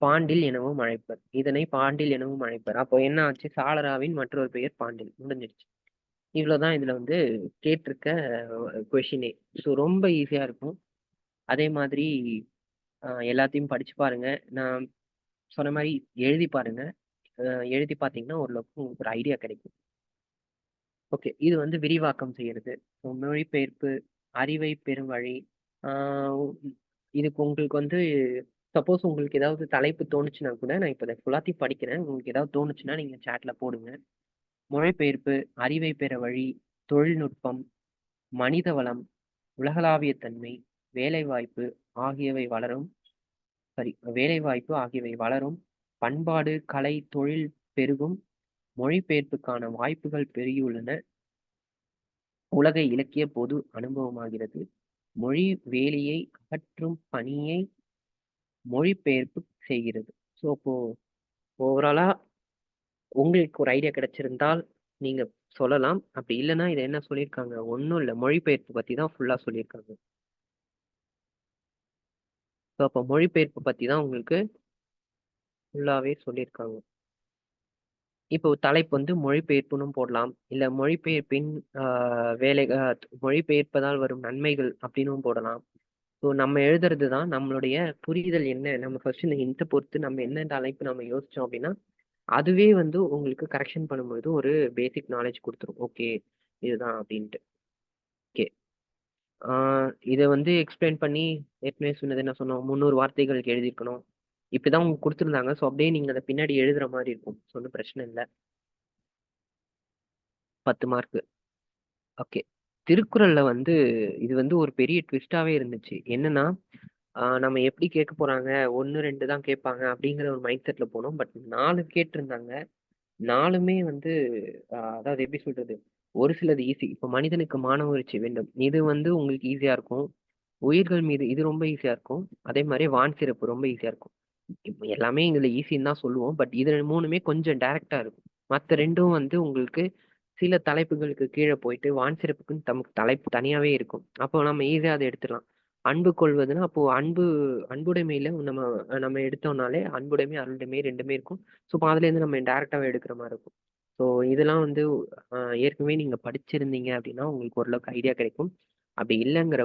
பாண்டில் எனவும் அழைப்பர். இதனை பாண்டில் எனவும் அழைப்பர். அப்போ என்ன ஆச்சு? சாளராவின் மற்றொரு பெயர் பாண்டில். முடிஞ்சிருச்சு. இவ்வளோதான் இதுல வந்து கேட்டிருக்க கொஸ்டினே. ஸோ ரொம்ப ஈஸியா இருக்கும். அதே மாதிரி எல்லாத்தையும் படிச்சு பாருங்க. நான் சொன்ன மாரி எழுதி பாருங்க. அ எழுதி பார்த்தீங்கன்னா, ஓரளவுக்கு உங்களுக்கு ஒரு ஐடியா கிடைக்கும். ஓகே. இது வந்து விரிவாக்கம் செய்யறது. ஸோ மொழிபெயர்ப்பு, அறிவை பெறும் வழி. ஆ இதுக்கு உங்களுக்கு வந்து சப்போஸ் உங்களுக்கு ஏதாவது தலைப்பு தோணுச்சுன்னா கூட, நான் இப்ப இத ஃபுல்லாத்தையும் படிக்கிறேன். உங்களுக்கு ஏதாவது தோணுச்சுன்னா நீங்க சாட்ல போடுங்க. மொழிபெயர்ப்பு, அறிவை பெற வழி, தொழில்நுட்பம், மனித வளம், உலகளாவிய தன்மை, வேலைவாய்ப்பு ஆகியவை வளரும் வேலைவாய்ப்பு ஆகியவை வளரும். பண்பாடு, கலை, தொழில் பெருகும். மொழிபெயர்ப்புக்கான வாய்ப்புகள் பெருகியுள்ளன. உலக இலக்கிய பொது அனுபவமாகிறது. மொழி வேலியை அகற்றும் பணியை மொழிபெயர்ப்பு செய்கிறது. ஸோ அப்போ ஓவராலா உங்களுக்கு ஒரு ஐடியா கிடைச்சிருந்தால் நீங்க சொல்லலாம். அப்படி இல்லன்னா இத என்ன சொல்லியிருக்காங்க? ஒண்ணும் இல்ல. மொழிபெயர்ப்பு பத்தி தான் ஃபுல்லா சொல்லியிருக்காங்க. ஸோ அப்ப மொழிபெயர்ப்பு பத்தி தான் உங்களுக்கு ஃபுல்லாவே சொல்லியிருக்காங்க. இப்போ தலைப்பு வந்து மொழிபெயர்ப்புன்னும் போடலாம். இல்ல மொழிபெயர்ப்பின் அ வேலை மொழிபெயர்ப்பதால் வரும் நன்மைகள் அப்படின்னும் போடலாம். ஸோ நம்ம எழுதுறது தான் நம்மளுடைய புரிதல் என்ன? நம்ம ஃபர்ஸ்ட் இந்த ஹிண்ட்ட பொறுத்து நம்ம என்ன தலைப்பு நம்ம யோசிச்சோம் அப்படின்னா, அதுவே வந்து உங்களுக்கு கரெக்ஷன் பண்ணும்பொழுது ஒரு பேசிக் நாலேட்ஜ் குடுத்துரும். ஓகே. இதுதான் அப்படின்ட்டு. ஓகே. ஆ இத வந்து எக்ஸ்பிளைன் பண்ணி ஏற்கனவே சொன்னது என்ன சொன்னோம்? 300 வார்த்தைகளுக்கு எழுதியிருக்கணும். இப்படிதான் உங்களுக்கு குடுத்துருந்தாங்க. ஸோ அப்படியே நீங்க அத பின்னாடி எழுதுற மாரி இருக்கும். ஸோ ஒண்ணும் பிரச்சனை இல்ல. 10 மார்க்கு. ஓகே. திருக்குறள்ல வந்து இது வந்து ஒரு பெரிய ட்விஸ்ட்டாவே இருந்துச்சு. என்னன்னா, நம்ம எப்படி கேட்க போறாங்க? 1, 2 தான் கேட்பாங்க அப்படிங்கிற ஒரு மைண்ட் செட்ல போனோம். பட் 4 கேட்டிருந்தாங்க. 4மே வந்து அதாவது எப்படி சொல்றது? ஒரு சிலது ஈஸி. இப்ப மனிதனுக்கு மான உணர்ச்சி வேண்டும். இது வந்து உங்களுக்கு ஈஸியா இருக்கும். உயிர்கள் மீது இது ரொம்ப ஈஸியா இருக்கும். அதே மாரி வான் சிறப்பு ரொம்ப ஈஸியா இருக்கும். இப்ப எல்லாமே இதுல ஈஸின்னு தான் சொல்லுவோம். பட் இது 3மே கொஞ்சம் டைரக்ட்டா இருக்கும். மத்த 2ம் வந்து உங்களுக்கு சில தலைப்புகளுக்கு கீழ போயிட்டு, வான் சிறப்புக்குன்னு நமக்கு தலைப்பு தனியாவே இருக்கும். அப்போ நம்ம ஈஸியா அத எடுத்துடலாம். அன்பு கொள்வதுன்னா, அப்போ அன்புடைமையில நம்ம நம்ம எடுத்தோம்னாலே அன்புடைமை, அருளுடைமை 2மே இருக்கும். ஸோ, அப்ப அதுலேருந்து நம்ம டைரக்ட்டாவே எடுக்கிற மாரி இருக்கும். ஸோ இதெல்லாம் வந்து ஏற்கனவே நீங்க படிச்சிருந்தீங்க அப்படின்னா உங்களுக்கு ஓரளவுக்கு ஐடியா கிடைக்கும். அப்படி இல்லைங்கிற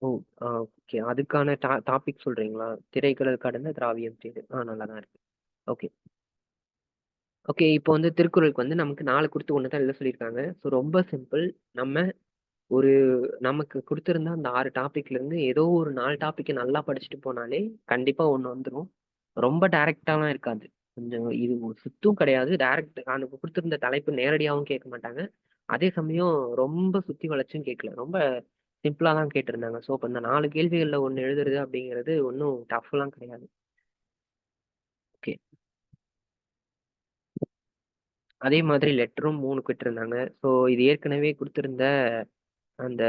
ஓ! ஓகே. அதுக்கான டாபிக் சொல்றீங்களா? திரைக்கடல் கடந்த திராவியம் தேடு. நல்லா தான் இருக்கு. ஓகே. ஓகே. இப்போ வந்து திருக்குறளுக்கு வந்து நமக்கு 4 குடுத்து 1 தான் எழுத சொல்லியிருக்காங்க. ஸோ ரொம்ப சிம்பிள். நம்ம ஒரு நமக்கு குடுத்திருந்த அந்த 6 டாபிக்ல இருந்து ஏதோ ஒரு 4 டாபிக்க நல்லா படிச்சுட்டு போனாலே, கண்டிப்பா 1 வந்துரும். ரொம்ப டைரக்ட்டாலாம் இருக்காது. கொஞ்சம் இது ஒரு சுத்தும் கிடையாது. டைரக்ட் அங்க குடுத்திருந்த தலைப்பு நேரடியாவும் கேட்க மாட்டாங்க. அதே சமயம் ரொம்ப சுத்தி வளைச்சும் கேட்கல. ரொம்ப சிம்பிளா தான் கேட்டிருந்தாங்க. ஸோ, இப்ப இந்த 4 கேள்விகள்ல 1 எழுதுறது அப்படிங்கிறது ஒண்ணும் டஃப்லாம் கிடையாது. ஓகே. அதே மாதிரி லெட்டரும் 3 கேட்டிருந்தாங்க. ஸோ, இது ஏற்கனவே குடுத்திருந்த அந்த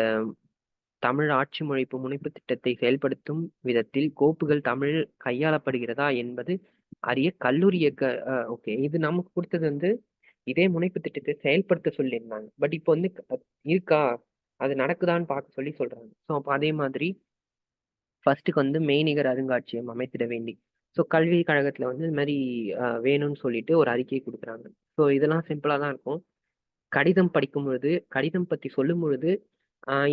தமிழ் ஆட்சி மொழிப்பு முனைப்பு திட்டத்தை செயல்படுத்தும் விதத்தில் கோப்புகள் தமிழில் கையாளப்படுகிறதா என்பது அறிய கல்லூரி இயக்க ஓகே. இது நமக்கு குடுத்தது வந்து இதே முனைப்பு திட்டத்தை செயல்படுத்த சொல்லியிருந்தாங்க. பட் இப்போ வந்து இருக்கா? அது நடக்குதான்னு பார்க்க சொல்லி சொல்றாங்க. ஸோ, அப்ப அதே மாதிரி ஃபர்ஸ்ட்டுக்கு வந்து மெய்நிகர் அருங்காட்சியகம் அமைத்திட வேண்டி. ஸோ, கல்வி கழகத்துல வந்து இது மாரி வேணும்னு சொல்லிட்டு ஒரு அறிக்கை குடுக்குறாங்க. ஸோ, இதெல்லாம் சிம்பிளா தான் இருக்கும். கடிதம் படிக்கும்பொழுது, கடிதம் பத்தி சொல்லும்பொழுது,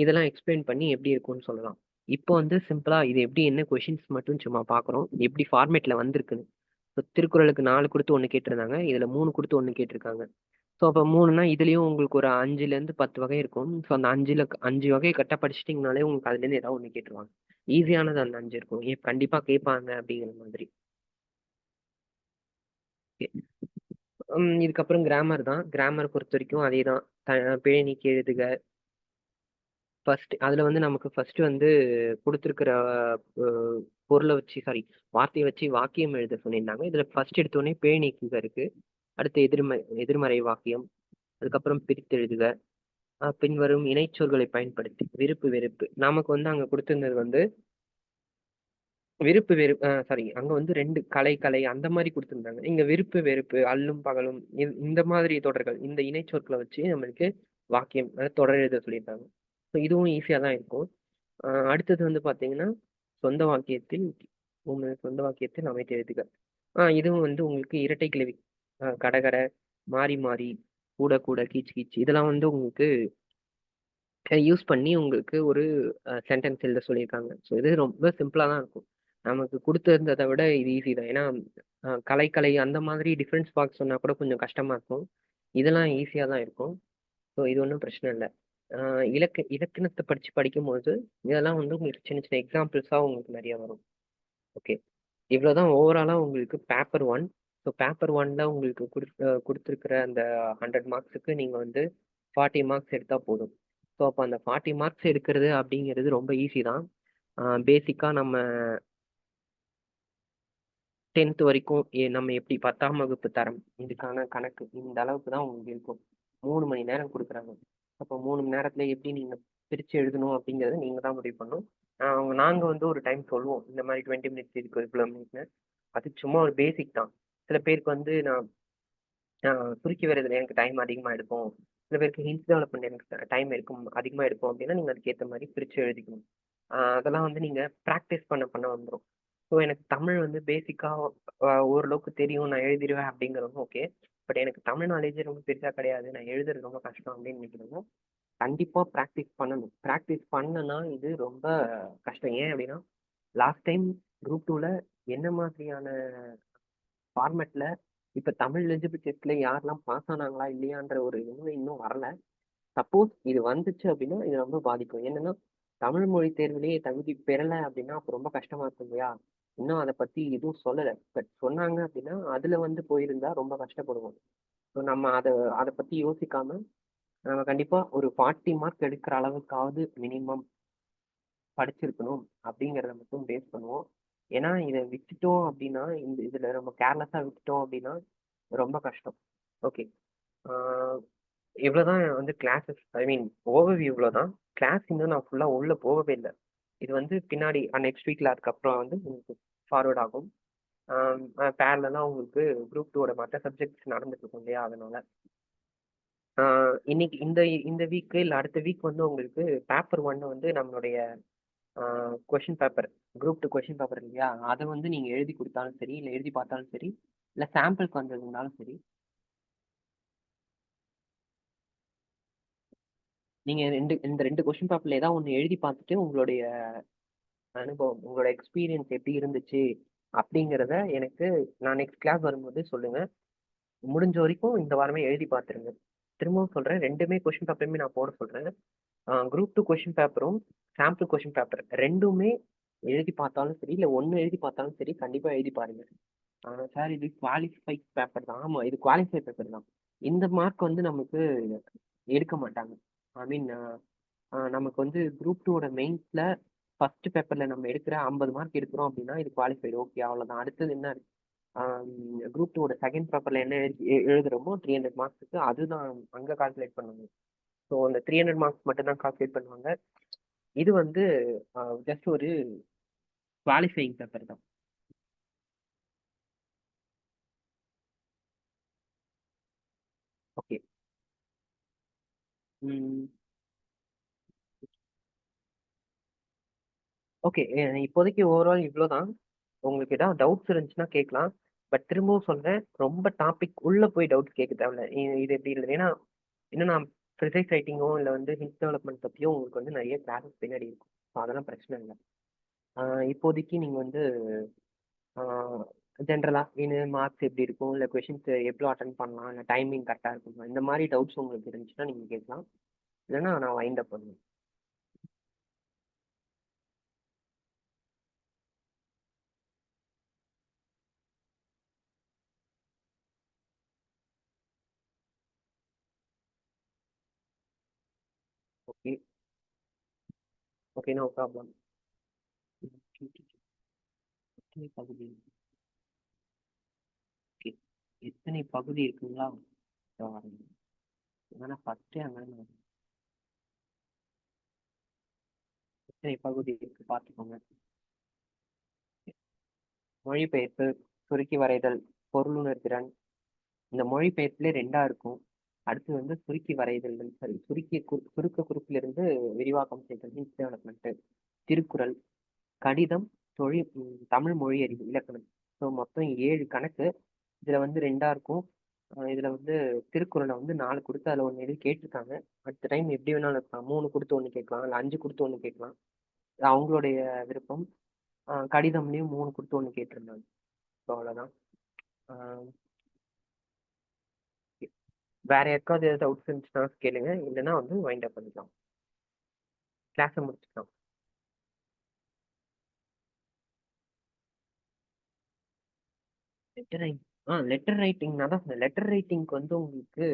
இதெல்லாம் எக்ஸ்பிளைன் பண்ணி எப்படி இருக்கும்னு சொல்லலாம். இப்போ வந்து சிம்பிளா இது எப்படி என்ன கொஸ்டின்ஸ் மட்டும் சும்மா பார்க்குறோம். எப்படி ஃபார்மேட்ல வந்திருக்குன்னு. இப்ப திருக்குறளுக்கு 4 குடுத்து 1 கேட்டிருந்தாங்க. இதுல 3 குடுத்து 1 கேட்டிருக்காங்க. ஸோ அப்ப 3ன்னா இதுலயும் உங்களுக்கு ஒரு 5லேருந்து 10 வகை இருக்கும். ஸோ அந்த 5 வகை கரெக்ட்டா படிச்சுட்டீங்கனாலே உங்களுக்கு அதுலேருந்து ஏதாவது 1 கேட்டுருவாங்க. ஈஸியானது அந்த 5 இருக்கும். கண்டிப்பா கேட்பாங்க அப்படிங்கிற மாதிரி. இதுக்கப்புறம் கிராமர் தான். கிராமர் பொறுத்தவரைக்கும் அதேதான். பிழை நீக்கி எழுதுக. அதுல வந்து நமக்கு ஃபர்ஸ்ட் வந்து குடுத்திருக்கிற அ பொருள வச்சு சாரி வார்த்தைய வச்சு வாக்கியம் எழுத சொல்லியிருந்தாங்க. இதுல ஃபர்ஸ்ட் எடுத்தோனே பிழை நீக்குக இருக்கு. அடுத்து எதிர்மறை வாக்கியம். அதுக்கப்புறம் பிரித்தெழுதுக. பின்வரும் இணைச்சொற்களை பயன்படுத்தி விருப்பு, வெறுப்பு. நமக்கு வந்து அங்க குடுத்திருந்தது வந்து விருப்பு, வெறுப்பு சாரி அங்க வந்து 2 கலை அந்த மாரி குடுத்திருந்தாங்க. இங்க விருப்பு, வெறுப்பு, அல்லும் பகலும் இந்த மாதிரி தொடர்கள், இந்த இணைச்சொற்கள வச்சு நம்மளுக்கு வாக்கியம் தொடர் எழுத சொல்லியிருக்காங்க. ஸோ இதுவும் ஈஸியா தான் இருக்கும். அடுத்தது வந்து பார்த்தீங்கன்னா, சொந்த வாக்கியத்தில் சொந்த வாக்கியத்தில் அமைத்து எழுதுக. இதுவும் வந்து உங்களுக்கு இரட்டை கிளவி. கட கட, மாறி மாறி, கூட கூட, கீச் கீச் இதெல்லாம் வந்து உங்களுக்கு யூஸ் பண்ணி உங்களுக்கு ஒரு சென்டென்ஸ் எழுத சொல்லியிருக்காங்க. ஸோ இது ரொம்ப சிம்பிளா தான் இருக்கும். நமக்கு குடுத்திருந்தத விட இது ஈஸி தான். ஏன்னா, கலை அந்த மாதிரி டிஃபரன்ஸ் பாக்ஸ் சொன்னா கூட கொஞ்சம் கஷ்டமா இருக்கும். இதெல்லாம் ஈஸியா தான் இருக்கும். ஸோ இது ஒண்ணும் பிரச்சனை இல்ல. அ இலக்கணத்த படிக்கும்போது, இதெல்லாம் வந்து உங்களுக்கு சின்ன சின்ன எக்ஸாம்பிள்ஸா உங்களுக்கு நெறைய வரும். ஓகே. இவ்வளோதான் ஓவராலா உங்களுக்கு பேப்பர் 1. ஸோ பேப்பர் 1ல உங்களுக்கு குடுத்திருக்கிற அந்த 100 மார்க்ஸுக்கு நீங்க வந்து 40 மார்க்ஸ் எடுத்தா போதும். ஸோ அப்ப அந்த 40 மார்க்ஸ் எடுக்கிறது அப்படிங்கிறது ரொம்ப ஈஸி தான். பேசிக்கா நம்ம 10த் வரைக்கும் நம்ம எப்படி 10ஆம் வகுப்பு தரம் இதுக்கான கணக்கு இந்த அளவுக்கு தான் உங்களுக்கு இருக்கும். 3 மணி நேரம் குடுக்குறாங்க. அப்போ 3 மணி நேரத்துல எப்படி நீங்க பிரிச்சு எழுதணும் அப்படிங்கிறத நீங்க தான் முடிவு பண்ணணும். நாங்க வந்து ஒரு டைம் சொல்லுவோம். இந்த மாரி 20 மினிட்ஸ் இதுக்கு இவ்வளோ மினிட்ஸ்ன்னு. அது சும்மா ஒரு பேசிக் தான். சில பேருக்கு வந்து நான் சுருக்கி வர்றதுல எனக்கு டைம் அதிகமா எடுக்கும். சில பேருக்கு ஹிண்ட்ஸ் டெவலப் பண்ண எனக்கு டைம் அதிகமா எடுக்கும் அப்படின்னா, நீங்க அதுக்கேத்த மாரி பிரிச்சு எழுதிக்கணும். அதெல்லாம் வந்து நீங்க பிராக்டிஸ் பண்ண வந்துரும். ஸோ எனக்கு தமிழ் வந்து பேசிக்கா ஓரளவுக்கு தெரியும். நான் எழுதிருவேன் அப்படிங்கிறவங்க ஓகே. பட் எனக்கு தமிழ் நாலேட்ஜ் ரொம்ப பெருசா கிடையாது. நான் எழுதுறது ரொம்ப கஷ்டம் அப்படின்னு நினைக்கிறவங்க, கண்டிப்பா பிராக்டிஸ் பண்ணணும். பிராக்டிஸ் பண்ணனா இது ரொம்ப கஷ்டம். ஏன் அப்படின்னா, லாஸ்ட் டைம் குரூப் 2ல என்ன மாதிரியான ஃபார்மேட்ல இப்ப தமிழ் எலிஜிபிள் டெஸ்ட்ல யாரெல்லாம் பாஸ் ஆனாங்களா இல்லையான்ற ஒரு இது இன்னும் வரல. சப்போஸ் இது வந்துச்சு அப்படின்னா, இது ரொம்ப பாதிக்கும். என்னன்னா, தமிழ் மொழி தேர்விலேயே தகுதி பெறல அப்படின்னா, அப்ப ரொம்ப கஷ்டமா இருக்கும் இல்லையா? இன்னும் அத பத்தி எதுவும் சொல்லல. பட் சொன்னாங்க அப்படின்னா, அதுல வந்து போயிருந்தா ரொம்ப கஷ்டப்படுவோம். ஸோ நம்ம அத பத்தி யோசிக்காம, நம்ம கண்டிப்பா ஒரு 40 மார்க் எடுக்கிற அளவுக்காவது மினிமம் படிச்சிருக்கணும் அப்படிங்கிறத மட்டும் பேஸ் பண்ணுவோம். ஏன்னா, இத விட்டுட்டோம் அப்படின்னா, இதுல நம்ம கேர்லெஸ்ஸா விட்டுட்டோம் அப்படின்னா, ரொம்ப கஷ்டம். ஓகே. ஆ இவ்வளோதான் வந்து கிளாஸஸ் ஓவர்வியூ இவ்வளோதான். கிளாஸ் இன்னும் நான் ஃபுல்லா உள்ள போகவே இல்ல. இது வந்து பின்னாடி நெக்ஸ்ட் வீக்ல அதுக்கப்புறம் வந்து உங்களுக்கு ஃபார்வர்ட் ஆகும். பேரலலா உங்களுக்கு குரூப் 2 மத்த சப்ஜெக்ட்ஸ் நடந்துட்டு இருக்கும் இல்லையா? அதனால. ஆ இன்னைக்கு இந்த இந்த வீக் இல்ல அடுத்த வீக் வந்து உங்களுக்கு பேப்பர் 1 வந்து நம்மளுடைய question paper, group 2 question paper இல்லையா? அத வந்து நீங்க எழுதி குடுத்தாலும் சரி, இல்ல எழுதி பார்த்தாலும் சரி, இல்ல சாம்பிள்க்கு வந்ததுனாலும் சரி, நீங்க இந்த 2 கொஸ்டின் பேப்பர்ல ஏதாவது ஒண்ணு எழுதி பார்த்துட்டு, உங்களுடைய அனுபவம், உங்களோட எக்ஸ்பீரியன்ஸ் எப்படி இருந்துச்சு? அப்படிங்கிறத எனக்கு நான் நெக்ஸ்ட் கிளாஸ் வரும்போது சொல்லுங்க. முடிஞ்ச வரைக்கும் இந்த வாரமே எழுதி பார்த்துருங்க. திரும்பவும் சொல்றேன், 2மே கொஸ்டின் பேப்பருமே நான் போட சொல்றேன். குரூப் 2 கொஸ்டின் பேப்பரும், சாம்பிள் கொஸ்டின் பேப்பர் 2மே எழுதி பார்த்தாலும் சரி, இல்ல 1 எழுதி பார்த்தாலும் சரி, கண்டிப்பா எழுதி பாருங்க. சார் இது குவாலிஃபை பேப்பர் தான். ஆமா, இது குவாலிஃபை பேப்பர் தான். இந்த மார்க் வந்து நமக்கு எடுக்க மாட்டாங்க. ஐ மீன் நமக்கு வந்து குரூப் 2 மெயின்ஸ்ல ஃபர்ஸ்ட் பேப்பர்ல நம்ம எடுக்கிற 50 மார்க் எடுக்கிறோம் அப்படின்னா இது குவாலிஃபைடு. ஓகே, அவ்வளவுதான். அடுத்தது என்ன? குரூப் 2 செகண்ட் பேப்பர்ல என்ன எழுதுறோமோ 300 மார்க்ஸுக்கு அதுதான் அங்க கால்குலேட் பண்ணுவாங்க. ஸோ அந்த 300 மார்க்ஸ் மட்டும் தான் கால்குலேட் பண்ணுவாங்க. இது வந்து ஜஸ்ட் ஒரு குவாலிஃபைங் பேப்பர் தான். ஓகே. ஓகே. இப்போதைக்கு ஓவரால் இவ்வளோதான். உங்களுக்கு ஏதாவது டவுட்ஸ் இருந்துச்சுன்னா கேட்கலாம். பட் திரும்பவும் சொல்றேன், ரொம்ப டாபிக் உள்ள போய் டவுட்ஸ் கேட்க தேவையில்ல. இது எப்படி இல்லை, ஏன்னா இன்னும் நான் ப்ரிசைஸ் ரைட்டிங்கோ இல்லை வந்து ஹிண்ட் டெவலப்மெண்ட் பற்றியோ உங்களுக்கு வந்து நிறைய கிளாஸஸ் பின்னாடி இருக்கும். ஸோ அதெல்லாம் பிரச்சனை இல்லை. இப்போதைக்கு நீங்கள் வந்து ஜென்ரலாக மார்க்ஸ் எப்படி இருக்கும், இல்லை கொஷின்ஸ் எவ்வளோ அட்டன் பண்ணலாம், இல்லை டைமிங் கரெக்டாக இருக்குமா, இந்த மாதிரி டவுட்ஸ் உங்களுக்கு இருந்துச்சுன்னா நீங்கள் கேட்கலாம். இல்லைன்னா நான் வைண்ட் அப் பண்ணுவேன். ஓகே. Okay, no problem. பகுதி ஓகே. எத்தனை பகுதி இருக்குங்களா? ஏன்னா ஃபர்ஸ்டே அங்கே எத்தனை பகுதி இருக்கு பார்த்துக்கோங்க. மொழிபெயர்ப்பு, சுருக்கி வரைதல், பொருளுணர் திறன். இந்த மொழிபெயர்ப்புல 2ஆ இருக்கும். அடுத்து வந்து சுருக்கி வரைதல், சரி, சுருக்க குறிப்பிலிருந்து விரிவாக்கம் செய்தல், ஹிண்ட் டெவலப்மெண்ட், திருக்குறள், கடிதம், தமிழ் மொழி அறிவு, இலக்கணம். ஸோ மொத்தம் 7 கணக்கு. இதுல வந்து 2ஆ இருக்கும். இதுல வந்து திருக்குறளை வந்து 4 கொடுத்து அதுல 1 எழுதி கேட்டிருக்காங்க. அடுத்த டைம் எப்படி வேணாலும் இருக்கலாம். 3 கொடுத்து 1 கேட்கலாம், இல்லை 5 கொடுத்து 1 கேட்கலாம். அது அவங்களுடைய விருப்பம். கடிதம்லயும் 3 கொடுத்து 1 கேட்டிருந்தாங்க. ஸோ அவ்வளவுதான். வேற யாருக்காவது ஏதாவது டவுட்ஸ் இருந்துச்சுன்னா கேளுங்க. இல்லைன்னா வந்து வைண்ட் அப் பண்ணிக்கலாம். கிளாஸை முடிச்சுக்கலாம். Letter writing. லெட்டர் ரைட்டிங் நான் தான் சொன்னேன். லெட்டர் ரைட்டிங்க்கு வந்து உங்களுக்கு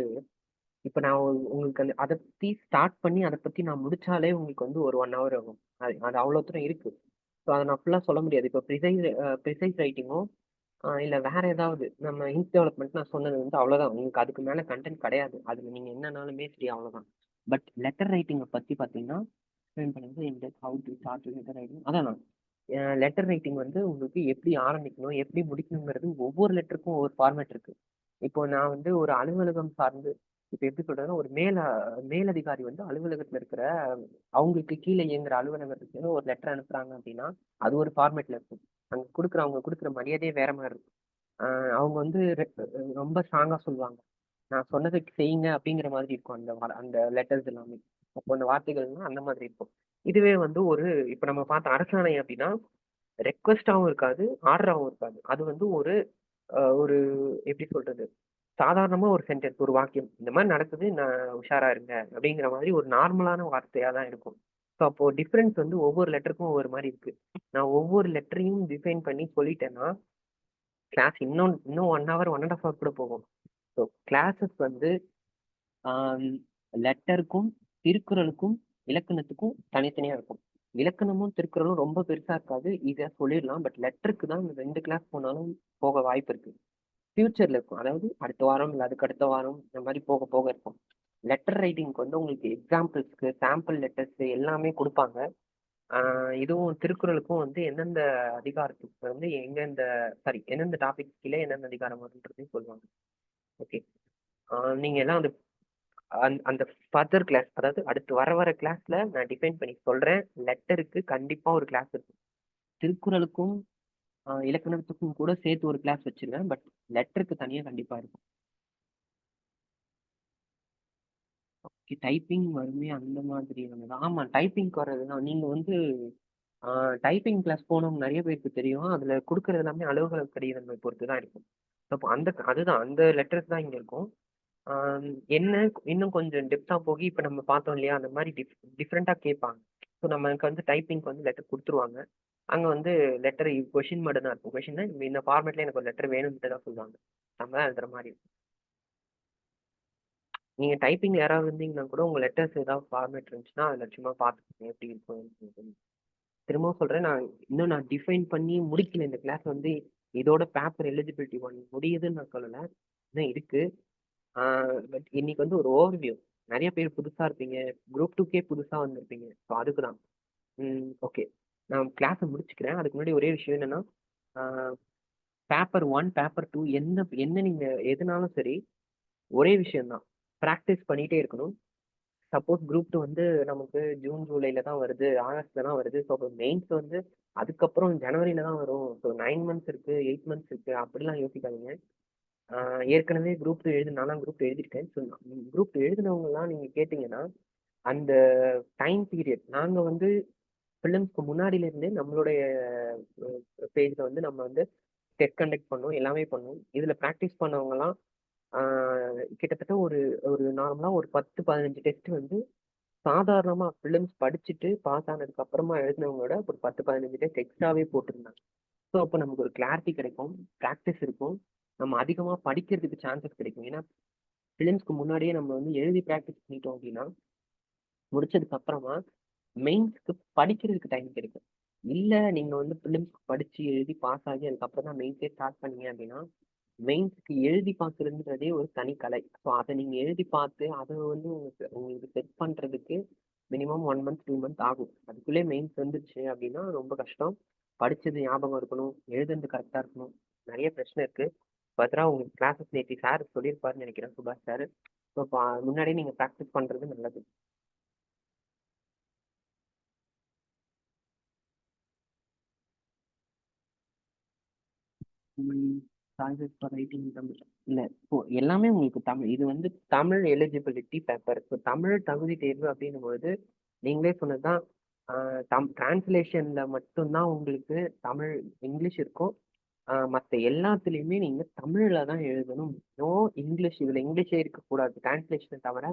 இப்போ நான் உங்களுக்கு அதை பற்றி ஸ்டார்ட் பண்ணி அதை பற்றி நான் முடிச்சாலே உங்களுக்கு வந்து ஒரு 1 ஹவர் ஆகும். அது அவ்வளோ தூரம் இருக்கு. ஸோ அதை நான் ஃபுல்லாக சொல்ல முடியாது. இப்போ ப்ரிசைஸ் ரைட்டிங்கோ இல்லை வேற ஏதாவது நம்ம ஹிண்ட் டெவலப்மெண்ட் நான் சொன்னது வந்து அவ்வளோதான். உங்களுக்கு அதுக்கு மேலே கண்டென்ட் கிடையாது. அதில் நீங்கள் என்னன்னாலுமே சரி, அவ்வளோதான். பட் லெட்டர் ரைட்டிங்கை பற்றி பார்த்தீங்கன்னா எக்ஸ்பிளைன் பண்ணுறது இந்த how to start letter writing அதான் நான் லெட்டர் ரைட்டிங் வந்து உங்களுக்கு எப்படி ஆரம்பிக்கணும், எப்படி முடிக்கணுங்கிறது ஒவ்வொரு லெட்டருக்கும் ஒவ்வொரு ஃபார்மேட் இருக்கு. இப்போ நான் வந்து ஒரு அலுவலகம் சார்ந்து இப்போ எப்படி சொல்றதுன்னா, ஒரு மேலதிகாரி வந்து அலுவலகத்துல இருக்கிற அவங்களுக்கு கீழே இயங்குற அலுவலகத்துக்கு ஒரு லெட்டர் அனுப்புறாங்க அப்படின்னா அது ஒரு ஃபார்மேட்ல இருக்கும். அவங்க கொடுக்குற மரியாதையே வேற மாதிரி இருக்கும். அவங்க வந்து ரொம்ப ஸ்ட்ராங்கா சொல்லுவாங்க. நான் சொன்னதுக்கு செய்யுங்க அப்படிங்கிற மாதிரி இருக்கும் அந்த லெட்டர்ஸ் எல்லாமே. அப்போ அந்த வார்த்தைகள்லாம் அந்த மாதிரி இருக்கும். இதுவே வந்து ஒரு இப்போ நம்ம பார்த்த அரசாணை அப்படின்னா ரெக்வெஸ்டாவும் இருக்காது, ஆர்டராவும் இருக்காது. அது வந்து ஒரு ஒரு எப்படி சொல்றது? சாதாரணமா ஒரு சென்டென்ஸ், ஒரு வாக்கியம். இந்த மாரி நடக்குது, நான் உஷாரா இருங்க. அப்படிங்கிற மாதிரி ஒரு நார்மலான வார்த்தையா தான் இருக்கும். ஸோ அப்போ டிஃபரன்ஸ் வந்து ஒவ்வொரு லெட்டருக்கும் ஒவ்வொரு மாரி இருக்கு. நான் ஒவ்வொரு லெட்டரையும் டிஃபைன் பண்ணி சொல்லிட்டேன்னா, கிளாஸ் இன்னும் 1 ஹவர், 1 1/2 ஹவர் கூட போகும். ஸோ கிளாஸஸ் வந்து லெட்டருக்கும், திருக்குறளுக்கும், இலக்கணத்துக்கும் தனித்தனியா இருக்கும். இலக்கணமும் திருக்குறளும் ரொம்ப பெருசா இருக்காது. இதை சொல்லிடலாம். பட் லெட்டருக்கு தான் இந்த 2 கிளாஸ் போனாலும் போக வாய்ப்பு இருக்கு. ஃபியூச்சர்ல இருக்கும். அதாவது அடுத்த வாரம் இல்ல அதுக்கு அடுத்த வாரம் இந்த மாதிரி போக போக இருக்கும். லெட்டர் ரைட்டிங்க்கு வந்து உங்களுக்கு எக்ஸாம்பிள்ஸ்க்கு சாம்பிள் லெட்டர்ஸ் எல்லாமே கொடுப்பாங்க. இதுவும் திருக்குறளுக்கும் வந்து எந்தெந்த அதிகாரத்துக்கு வந்து எந்தெந்த சாரி எந்தெந்த டாபிக் கீழே எந்தெந்த அதிகாரம் வருன்றதையும் சொல்லுவாங்க. ஓகே. நீங்க எல்லாம் வந்து அந்த ஃபர்தர் கிளாஸ், அதாவது அடுத்து வர கிளாஸ்ல நான் டிஃபைன் பண்ணி சொல்றேன். லெட்டருக்கு கண்டிப்பா ஒரு கிளாஸ் இருக்கும். திருக்குறளுக்கும் இலக்கணத்துக்கும் கூட சேர்த்து ஒரு கிளாஸ் வச்சிருவேன். பட் லெட்டருக்கு தனியா கண்டிப்பா இருக்கும். டைப்பிங் வருமே அந்த மாதிரி வந்ததா? ஆமா, டைப்பிங்க்கு வர்றதுதான். நீங்க வந்து டைப்பிங் கிளாஸ் போனவங்க நெறைய பேருக்கு தெரியும். அதுல குடுக்குறது எல்லாமே அலுவலக கடிதங்கள் பொறுத்து தான் இருக்கும். அப்போ அதுதான் அந்த லெட்டர்ஸ் தான் இங்க இருக்கும். ஆ என்ன இன்னும் கொஞ்சம் டெப்த்தா போகி இப்ப நம்ம பார்த்தோம் இல்லையா? அந்த மாரி டிஃபரெண்ட்டா கேட்பாங்க. ஸோ நமக்கு வந்து டைப்பிங்க்கு வந்து லெட்டர் குடுத்துருவாங்க. அங்க வந்து லெட்டர் கொஸ்டின் மட்டும் தான் இருக்கும். கொஸ்டின்னா இந்த ஃபார்மேட்ல எனக்கு ஒரு லெட்டர் வேணும்ன்ட்டு தான் சொல்லுவாங்க. நம்ம தான் எழுதுற மாரி இருக்கும். நீங்க டைப்பிங்ல யாராவது இருந்தீங்கன்னா கூட உங்க லெட்டர்ஸ் ஏதாவது ஃபார்மேட் இருந்துச்சுன்னா, அதுல சும்மா பார்த்துக்கோங்க எப்படி இருக்கும். திரும்பவும் சொல்றேன். நான் டிஃபைன் பண்ணி முடிக்கல. இந்த கிளாஸ் வந்து இதோட பேப்பர் எலிஜிபிலிட்டி 1 முடியுதுன்னு நான் சொல்லல. இன்னும் இருக்கு. ஆ பட் இன்னைக்கு வந்து ஒரு ஓவர்வியூ. நெறைய பேர் புதுசா இருப்பீங்க. குரூப் 2க்கே புதுசா வந்திருப்பீங்க. ஸோ அதுக்கு தான். ஓகே. நான் கிளாஸ முடிச்சுக்கிறேன். அதுக்கு முன்னாடி ஒரே விஷயம் என்னன்னா, ஆ பேப்பர் 1, பேப்பர் 2 என்ன நீங்க எதுனாலும் சரி, ஒரே விஷயம் தான். பிராக்டிஸ் பண்ணிட்டே இருக்கணும். சப்போஸ் குரூப் 2 வந்து நமக்கு ஜூன், ஜூலைல தான் வருது. ஆகஸ்ட்ல தான் வருது. ஸோ அப்ப மெயின்ஸ் வந்து அதுக்கப்புறம் ஜனவரில தான் வரும். ஸோ 9 மந்த்ஸ் இருக்கு, 8 மந்த்ஸ் இருக்கு. அப்படிலாம் யோசிக்காதீங்க. ஆ ஏற்கனவே குரூப் 2 நான்லாம் குரூப் 2 எழுதியிருக்கேன். ஸோ குரூப் 2 எழுதினவங்கலாம் நீங்க கேட்டீங்கன்னா, அந்த டைம் பீரியட் நாங்க வந்து பிலிம்ஸ்க்கு முன்னாடில இருந்தே நம்மளுடைய பேஜ்ல வந்து நம்ம வந்து டெஸ்ட் கண்டக்ட் பண்ணோம். எல்லாமே பண்ணோம். இதுல பிராக்டிஸ் பண்ணவங்கலாம் ஆ கிட்டத்தட்ட ஒரு ஒரு நார்மலா ஒரு 10, 15 டெஸ்ட் வந்து சாதாரணமா பிலிம்ஸ் படிச்சுட்டு பாஸ் ஆனதுக்கு அப்புறமா எழுதினவங்களோட ஒரு 10, 15 டெஸ்ட் எக்ஸ்ட்ராவே போட்டிருந்தாங்க. ஸோ அப்ப நமக்கு ஒரு கிளாரிட்டி கிடைக்கும். பிராக்டிஸ் இருக்கும். நம்ம அதிகமா படிக்கிறதுக்கு சான்சஸ் கிடைக்கும். ஏன்னா, பிலிம்ஸ்க்கு முன்னாடியே நம்ம வந்து எழுதி பிராக்டிஸ் பண்ணிட்டோம் அப்படின்னா, முடிச்சதுக்கு அப்புறமா மெயின்ஸ்க்கு படிக்கிறதுக்கு டைம் கிடைக்கும். இல்ல நீங்க வந்து பிலிம்ஸ்க்கு படிச்சு எழுதி பாஸ் ஆகி அதுக்கப்புறம் தான் மெயின்ஸே ஸ்டார்ட் பண்ணீங்க அப்படின்னா, மெயின்ஸ்க்கு எழுதி பார்க்கிறதுன்றதே ஒரு தனி கலை. ஸோ அத நீங்க எழுதி பார்த்து அத வந்து உங்களுக்கு செட் பண்றதுக்கு மினிமம் 1 மந்த், 2 மந்த் ஆகும். அதுக்குள்ளே மெயின்ஸ் வந்துருச்சு அப்படின்னா ரொம்ப கஷ்டம். படிச்சது ஞாபகம் இருக்கணும். எழுதுனது கரெக்ட்டா இருக்கணும். நெறைய பிரச்சனை இருக்கு. ஃபர்தரா உங்களுக்கு கிளாஸஸ் நேத்தி சார் சொல்லியிருப்பாருன்னு நெனைக்கிறேன். சுபாஷ் சார். ஸோ முன்னாடியே நீங்க பிராக்டிஸ் பண்றது நல்லது. ம். Choices for writing Tamil. இல்ல. இப்போ எல்லாமே உங்களுக்கு தமிழ். இது வந்து தமிழ் எலிஜிபிலிட்டி பேப்பர். இப்போ தமிழ் தகுதி தேர்வு அப்படின்னும்பொழுது, நீங்களே சொன்னதுதான். டிரான்ஸ்லேஷன்ல மட்டும் தான் உங்களுக்கு தமிழ், இங்கிலீஷ் இருக்கும். மத்த எல்லாத்துலயுமே நீங்க தமிழ்ல தான் எழுதணும். No English. இதுல இங்கிலீஷே இருக்கக்கூடாது. டிரான்ஸ்லேஷன தவிர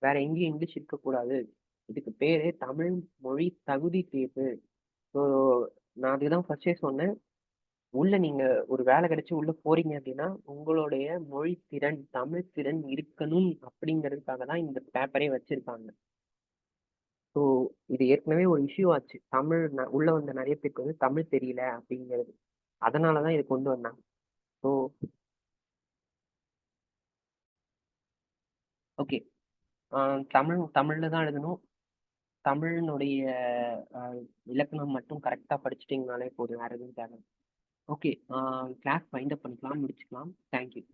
வேற எங்கேயும் இங்கிலீஷ் இருக்கக்கூடாது. இதுக்கு பேரு தமிழ் மொழி தகுதி தேர்வு. ஸோ நான் அதுதான் ஃபர்ஸ்ட்டே சொன்னேன். உள்ள நீங்க ஒரு வேலை கிடைச்சு உள்ள போறீங்க அப்படின்னா, உங்களுடைய மொழி திறன், தமிழ் திறன் இருக்கணும் அப்படிங்கிறதுக்காக தான் இந்த பேப்பரே வச்சிருக்காங்க. ஸோ இது ஏற்கனவே ஒரு இஷ்யூ ஆச்சு. உள்ள வந்த நெறைய பேருக்கு வந்து தமிழ் தெரியல அப்படிங்கிறது. அதனால தான் இத கொண்டு வந்தாங்க. So okay. அ தமிழ்ல தான் எழுதணும். தமிழினுடைய அ இலக்கணம் மட்டும் கரெக்ட்டா படிச்சுட்டீங்கனாலே போதும். வேற எதுவும் தேவை இல்ல. ஓகே. கிளாஸ் வைண்ட் அப் பண்ணிக்கலாம். முடிச்சுக்கலாம். Thank you.